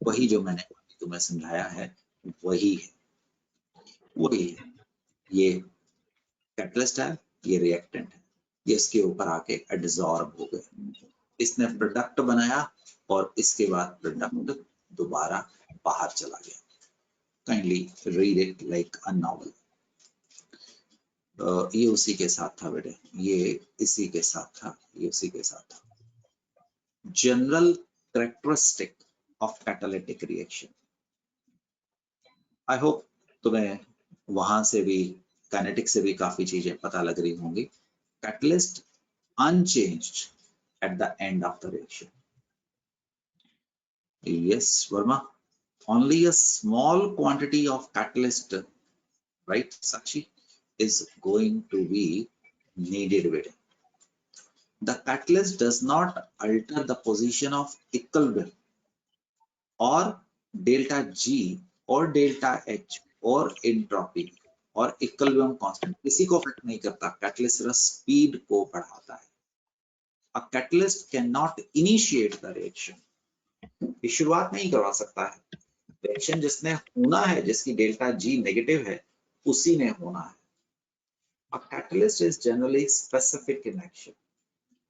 वही जो मैंने तुम्हें समझाया है वही है। ये कैटलिस्ट है, ये रिएक्टेंट है, ये इसके ऊपर आके एब्जॉर्ब हो गए, इसने प्रोडक्ट बनाया और इसके बाद प्रोडक्ट दोबारा बाहर चला गया। Kindly read it like a novel. ये उसी के साथ था बेटे, ये इसी के साथ था, ये उसी के साथ था। General characteristic of catalytic reaction, I hope तुम्हें वहां से भी काइनेटिक से भी काफी चीजें पता लग रही होंगी। Catalyst unchanged at the end of the reaction. Yes, Verma, only a small quantity of catalyst, right, Sakshi, is going to be needed with it. The catalyst does not alter the position of equilibrium or delta G or delta H or entropy और equilibrium constant, किसी को effect नहीं करता। Catalyst सिर्फ speed को बढ़ाता है। A catalyst cannot initiate the reaction, ये शुरुआत नहीं करवा सकता है। रिएक्शन जिसने होना है, जिसकी डेल्टा G नेगेटिव है, उसी ने होना है। A catalyst is generally specific in action,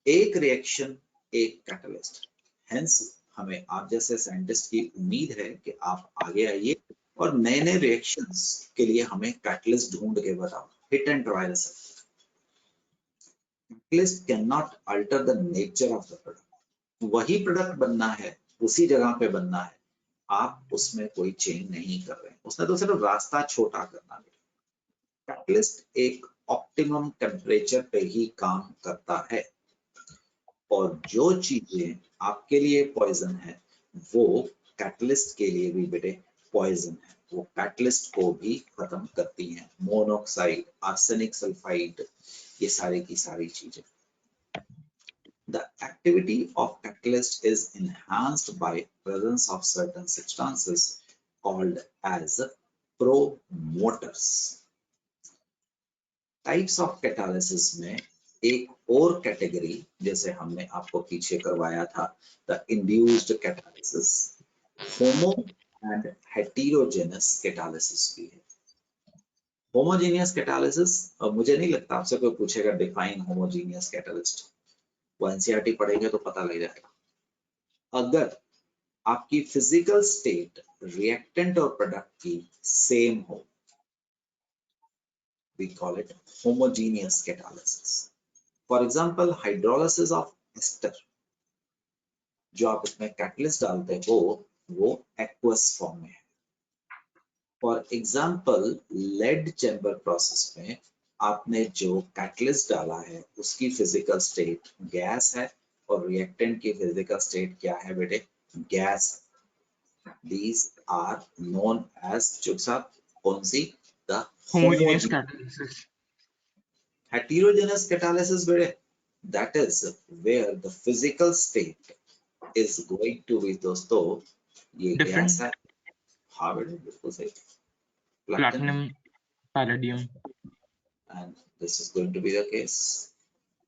एक रिएक्शन एक कैटलिस्ट। हेंस हमें आप जैसे साइंटिस्ट की उम्मीद है कि आप आगे आइए और नए नए रिएक्शंस के लिए हमें कैटलिस्ट ढूंढ के बताओ। हिट एंड ट्रायल से catalyst can not alter the nature of the product, वही प्रोडक्ट बनना है, उसी जगह पे बनना है, आप उसमें कोई चेंज नहीं कर रहे हैं, उसने तो सिर्फ रास्ता छोटा करना है। कैटलिस्ट एक ऑप्टिमम टेम्परेचर पे ही काम करता है, और जो चीजें आपके लिए पॉइजन है वो कैटलिस्ट के लिए भी बेटे पॉइजन है, वो कैटलिस्ट को भी खत्म करती हैं। मोनोऑक्साइड, आर्सेनिक सल्फाइड, ये सारी की सारी चीजें। The activity of catalyst is enhanced by presence of certain substances called as promoters. Types of catalysis में एक और कैटेगरी, जैसे हमने आपको पीछे करवाया था, the induced catalysis, homo and heterogeneous catalysis भी है। होमोजेनियस कैटालिसिस, मुझे नहीं लगता आपसे कोई पूछेगा डिफाइन होमोजेनियस कैटलिस्ट। वो एनसीईआरटी पढ़ेंगे तो पता लग जाएगा। अगर आपकी फिजिकल स्टेट रिएक्टेंट और प्रोडक्ट की सेम हो, we call it homogeneous catalysis. For example, hydrolysis of ester, जो आप इसमें कैटलिस्ट डालते हो वो एक्वस फॉर्म में है। For example, lead chamber process में आपने जो कैटलिस्ट डाला है उसकी फिजिकल स्टेट गैस है और रिएक्टेंट की फिजिकल स्टेट क्या है बेटे? Gas. These are known as, चुप साहब, कौन सी? The homogeneous catalysis. Heterogeneous catalysis बेटे, that is where the physical state is going to be, दोस्तों ये Different. गैस है। हाँ बेटे बिल्कुल सही, Platinum, palladium. and this is going to be the case.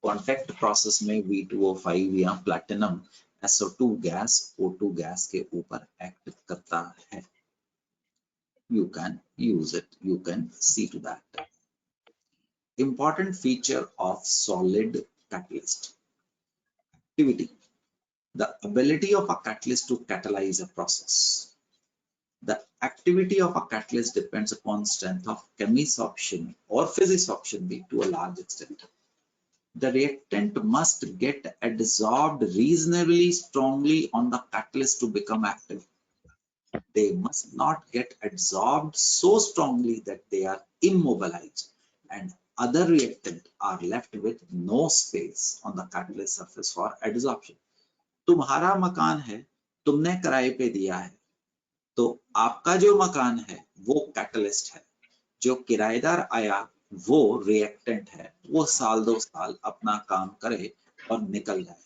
Contact process में V2O5 या platinum SO2 gas O2 gas के ऊपर एक्ट करता है। You can use it, you can see to that. Important feature of solid catalyst: activity, the ability of a catalyst to catalyze a process. The activity of a catalyst depends upon strength of chemisorption or physisorption to a large extent. The reactant must get adsorbed reasonably strongly on the catalyst to become active. They must not get adsorbed so strongly that they are immobilized and other reactant are left with no space on the catalyst surface for adsorption. तुम्हारा मकान है, तुमने किराए पे दिया है, तो आपका जो मकान है वो कैटलिस्ट है, जो किराएदार आया वो रिएक्टेंट है। वो साल 2 साल अपना काम करे और निकल जाए,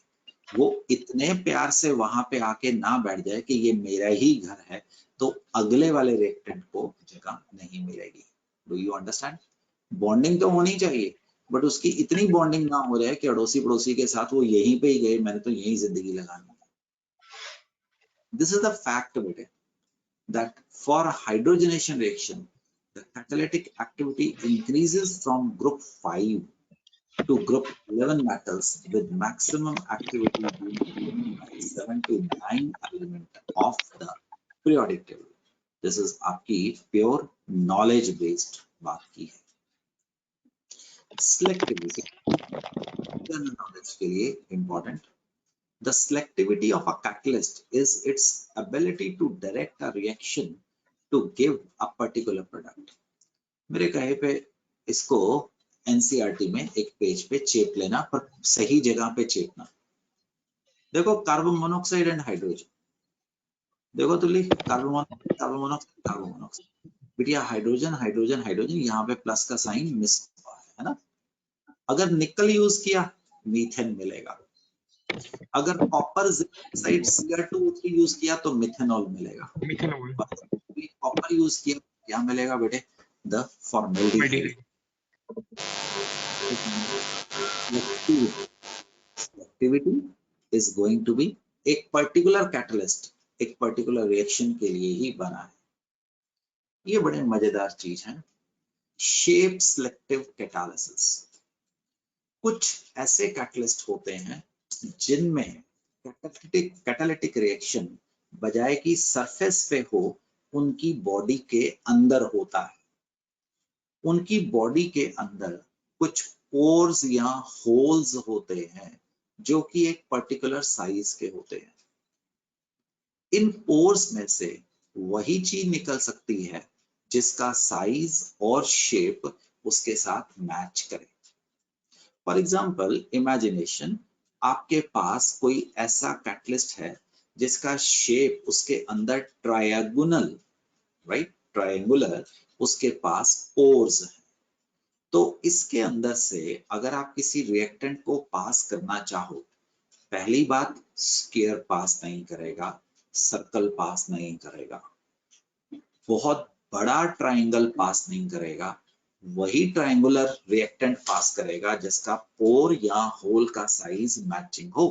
वो इतने प्यार से वहां पे आके ना बैठ जाए कि ये मेरा ही घर है, तो अगले वाले रिएक्टेंट को जगह नहीं मिलेगी। Do you understand? बॉन्डिंग तो होनी चाहिए, बट उसकी इतनी बॉन्डिंग ना हो जाए कि अड़ोसी पड़ोसी के साथ वो यहीं पे ही गए, मैंने तो यहीं जिंदगी लगानी। दिस इज द फैक्ट बेटे, that for a hydrogenation reaction, the catalytic activity increases from group 5 to group 11 metals with maximum activity being given by 7 to 9 element of the periodic table. This is आपकी pure knowledge based बात की है। Selectivity, general knowledge के लिए important. The selectivity of a catalyst is its ability to direct a reaction to give a particular product. मेरे कहे पे इसको एनसीईआरटी में एक पेज पे चेप लेना, पर सही जगह पे चेपना। देखो कार्बन मोनोऑक्साइड एंड हाइड्रोजन, देखो तो लिख carbon monoxide, carbon monoxide, carbon monoxide. बेटिया हाइड्रोजन हाइड्रोजन हाइड्रोजन, यहाँ पे प्लस का साइन मिस हुआ है ना। अगर निकल यूज किया मीथेन मिलेगा, अगर कॉपर साइड Cr2O3 यूज किया तो मिथेनॉल मिलेगा। Methanol. कॉपर यूज किया क्या मिलेगा बेटे? The formaldehyde. Selectivity is going to be एक पर्टिकुलर कैटलिस्ट एक पर्टिकुलर रिएक्शन के लिए ही बना है। ये बड़े मजेदार चीज है। शेप सिलेक्टिव कैटालिसिस, कुछ ऐसे कैटलिस्ट होते हैं जिनमें कैटालिटिक रिएक्शन बजाय कि सरफेस पे हो, उनकी बॉडी के अंदर होता है। उनकी बॉडी के अंदर कुछ पोर्स या होल्स होते हैं जो कि एक पर्टिकुलर साइज के होते हैं। इन पोर्स में से वही चीज निकल सकती है जिसका साइज और शेप उसके साथ मैच करे। फॉर एग्जाम्पल, इमेजिनेशन, आपके पास कोई ऐसा कैटलिस्ट है जिसका शेप उसके अंदर ट्रायंगुलर, राइट, ट्रायंगुलर उसके पास पोर्स है। तो इसके अंदर से अगर आप किसी रिएक्टेंट को पास करना चाहो, पहली बात स्क्वायर पास नहीं करेगा, सर्कल पास नहीं करेगा, बहुत बड़ा ट्रायंगल पास नहीं करेगा, वही ट्रायंगुलर रिएक्टेंट पास करेगा जिसका पोर या होल का साइज मैचिंग हो।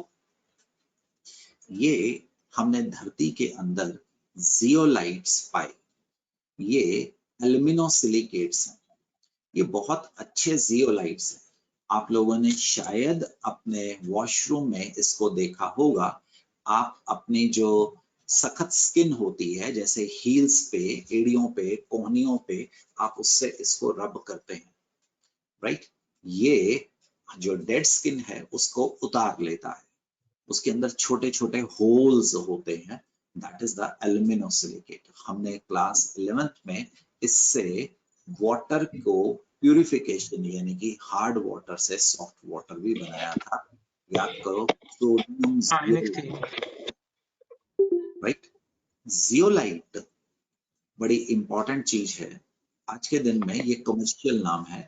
ये हमने धरती के अंदर जियोलाइट्स पाए, ये एल्यूमिनोसिलिकेट्स हैं, ये बहुत अच्छे जियोलाइट्स हैं। आप लोगों ने शायद अपने वॉशरूम में इसको देखा होगा। आप अपनी जो सख्त स्किन होती है, जैसे हील्स पे, एड़ियों पे, कोहनियों पे, आप उससे इसको रब करते हैं, राइट? ये जो डेड स्किन है उसको उतार लेता है। उसके अंदर छोटे छोटे होल्स होते हैं, दैट इज द एल्यूमिनोसिलिकेट। हमने क्लास 11th में इससे वाटर को प्यूरिफिकेशन यानी कि हार्ड वाटर से सॉफ्ट वाटर भी बनाया था, याद करो, sodium next zeolite, right? Zeolite बड़ी इंपॉर्टेंट चीज है। आज के दिन में ये कमर्शियल नाम है।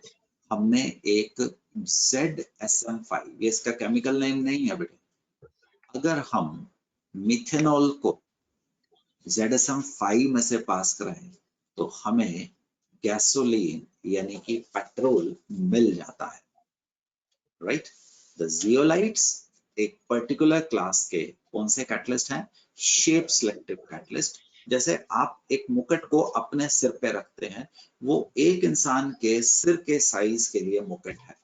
हमने एक ZSM5, ये इसका केमिकल नेम नहीं है बेटे। अगर हम मिथेनॉल को ZSM5 में से पास कराएं तो हमें गैसोलीन यानी कि पेट्रोल मिल जाता है, राइट? द जियोलाइट्स एक पर्टिकुलर क्लास के कौन से कैटलिस्ट हैं? Shape selective catalyst. जैसे आप एक मुकुट को अपने सिर पे रखते हैं, वो एक इंसान के सिर के साइज के लिए मुकुट है,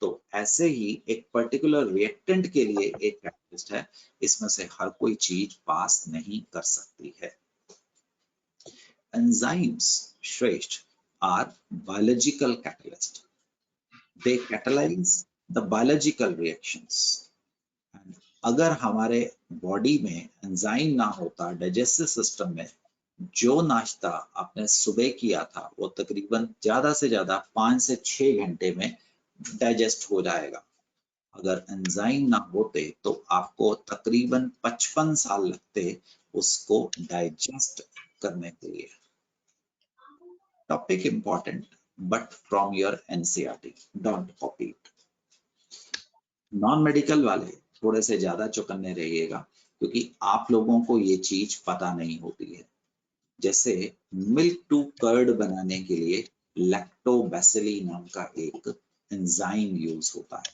तो ऐसे ही एक पर्टिकुलर रिएक्टेंट के लिए एक कैटलिस्ट है। इसमें से हर कोई चीज पास नहीं कर सकती है। एंजाइम्स श्रेष्ठ are biological catalyst, they catalyse the biological reactions. अगर हमारे बॉडी में एंजाइम ना होता, डाइजेस्टिव सिस्टम में जो नाश्ता आपने सुबह किया था वो तकरीबन ज्यादा से ज्यादा 5 से 6 घंटे में डाइजेस्ट हो जाएगा। अगर एंजाइम ना होते तो आपको तकरीबन 55 साल लगते उसको डाइजेस्ट करने के लिए। Topic important but from your NCERT, don't copy it. Non medical वाले थोड़े से ज्यादा चौकन्ने रहिएगा, क्योंकि आप लोगों को ये चीज पता नहीं होती है। जैसे मिल्क टू कर्ड बनाने के लिए लैक्टोबैसिली नाम का एक एंजाइम यूज होता है।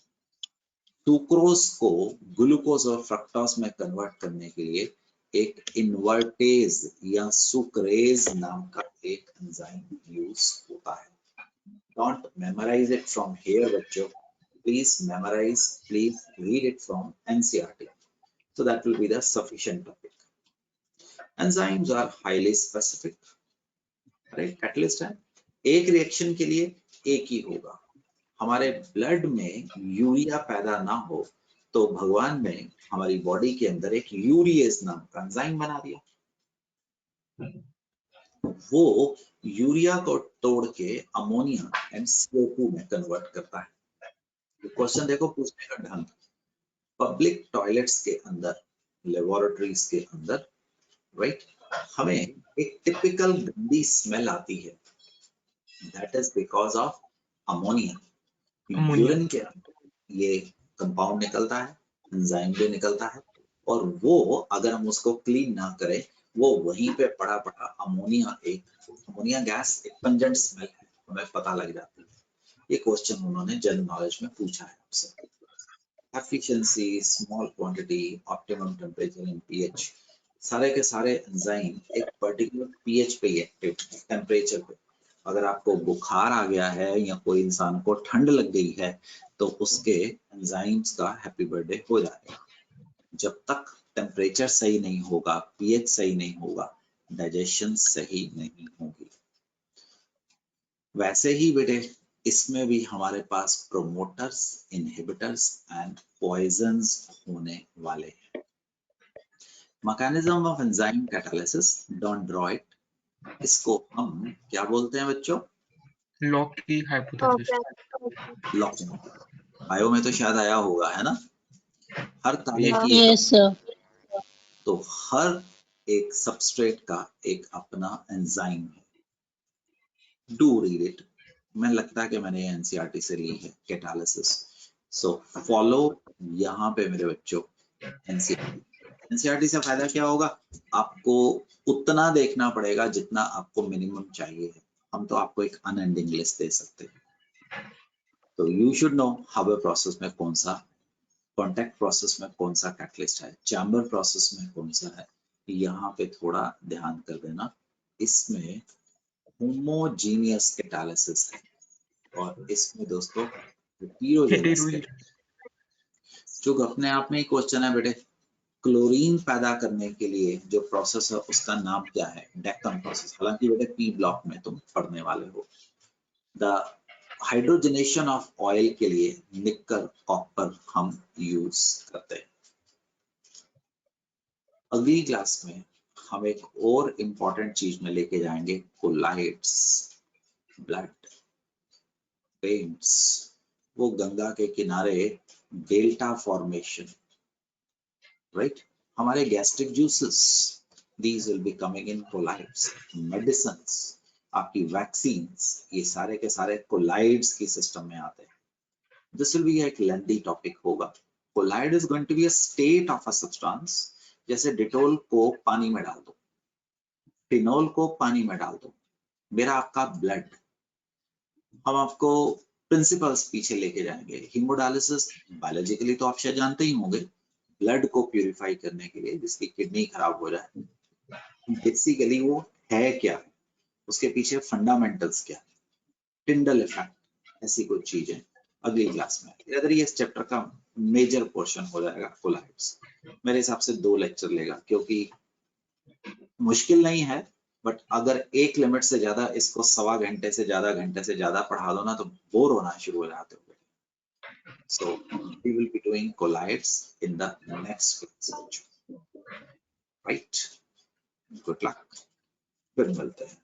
सुक्रोज को ग्लूकोज और फ्रक्टोज में कन्वर्ट करने के लिए एक इन्वर्टेज या सुक्रेज नाम का एक एंजाइम यूज होता है। Don't memorise it from here बच्चों, please memorise, please read it from NCERT, so that will be the sufficient topic. Enzymes are highly specific, right? Catalyst है, एक रिएक्शन के लिए एक ही होगा। हमारे ब्लड में यूरिया पैदा ना हो तो भगवान ने हमारी बॉडी के अंदर एक यूरिएज नाम का एंजाइम बना दिया। वो यूरिया को तोड़ के अमोनिया एंड CO2 में कन्वर्ट करता है। क्वेश्चन देखो पूछने का ढंग, पब्लिक टॉयलेट्स के अंदर, लेबोरेटरीज के अंदर, राइट, हमें एक टिपिकल गंदी स्मेल आती है, that is because of ammonia. Urine के अंदर ये कंपाउंड निकलता है, एंजाइम भी निकलता है, और वो अगर हम उसको क्लीन ना करें, वो वहीं पे पड़ा पड़ा अमोनिया गैस एक पंजेंट स्मेल है, हमें पता लग जाती है। ये क्वेश्चन उन्होंने जनरल नॉलेज में पूछा है आपसे। Efficiency, small quantity, optimum temperature and pH, सारे के सारे एंजाइम एक पर्टिकुलर पीएच पे एक्टिव, टेम्परेचर पे। अगर आपको बुखार आ गया है या कोई इंसान को ठंड लग गई है तो उसके एंजाइम्स का हैप्पी बर्थडे हो जाएगा। जब तक टेम्परेचर सही नहीं होगा, पीएच सही नहीं होगा, डाइजेशन सही नहीं होगी। वैसे ही बेटे इसमें भी हमारे पास प्रोमोटर्स, इनहिबिटर्स एंड पॉइजन्स होने वाले हैं। Mechanism of enzyme catalysis, don't draw it. इसको हम क्या बोलते हैं बच्चों? लॉक की हाइपोथेसिस। लॉकिंग। बायो में तो शायद आया होगा, है ना? हर ताले हाँ। की यस सर। तो हर एक सबस्ट्रेट का एक अपना एंजाइम है। Do read it. मैं लगता है कि मैंने एनसीईआरटी से ली है कैटालिसिस, सो फॉलो यहाँ पे मेरे बच्चों एनसीईआरटी। एनसीईआरटी से फायदा क्या होगा? आपको उतना देखना पड़ेगा जितना आपको मिनिमम चाहिए है। हम तो आपको एक अनएंडिंग लिस्ट दे सकते हैं। तो you should know how process में कौन सा, कॉन्टैक्ट प्रोसेस में कौन सा कैटलिस्ट है, चैम्बर प्रोसेस में कौन सा है, यहाँ पे थोड़ा ध्यान कर देना। इसमें होमोजीनियस कैटालिसिस है और इसमें दोस्तों हेटेरोजेनस जो अपने आप में ही क्वेश्चन है बेटे, क्लोरीन पैदा करने के लिए जो प्रोसेस है उसका नाम क्या है? डेक्कन प्रोसेस। हालांकि बेटे पी ब्लॉक में तुम पढ़ने वाले हो। द हाइड्रोजनेशन ऑफ ऑयल के लिए निकल कॉपर हम यूज करते हैं। अगली क्लास में हम एक और इम्पोर्टेंट चीज में लेके जाएंगे, कोलाइड्स, ब्लड वेन्स, वो गंगा के किनारे डेल्टा फॉर्मेशन, राइट? हमारे gastric juices, these will be coming in colloids, medicines, आपकी वैक्सीन्स, ये सारे के सारे कोलाइड्स की सिस्टम में आते हैं। This will be एक लेंथी टॉपिक होगा। Colloid is going to be a state of a substance, जैसे डिटोल को पानी में डाल दो, फिनोल को पानी में डाल दो, मेरा आपका ब्लड, हम आपको प्रिंसिपल्स पीछे लेके जाएंगे। हीमोडायलिसिस बायोलॉजिकली तो आप शायद जानते ही होंगे, ब्लड को प्यूरिफाई करने के लिए, जिसकी किडनी खराब हो जाए, बेसिकली वो है क्या, उसके पीछे फंडामेंटल्स क्या, टिंडल इफेक्ट, ऐसी कुछ चीज है। अगली क्लास में अगर ये इस चैप्टर का मेजर पोर्शन हो जाएगा कोलाइड्स। मेरे हिसाब से 2 लेक्चर लेगा, क्योंकि मुश्किल नहीं है, बट अगर एक लिमिट से ज्यादा इसको 1.25 घंटे से ज्यादा पढ़ा दो ना तो बोर होना शुरू हो जाते हो। So we will be doing colloids in the next class, right? Good luck. फिर मिलते हैं।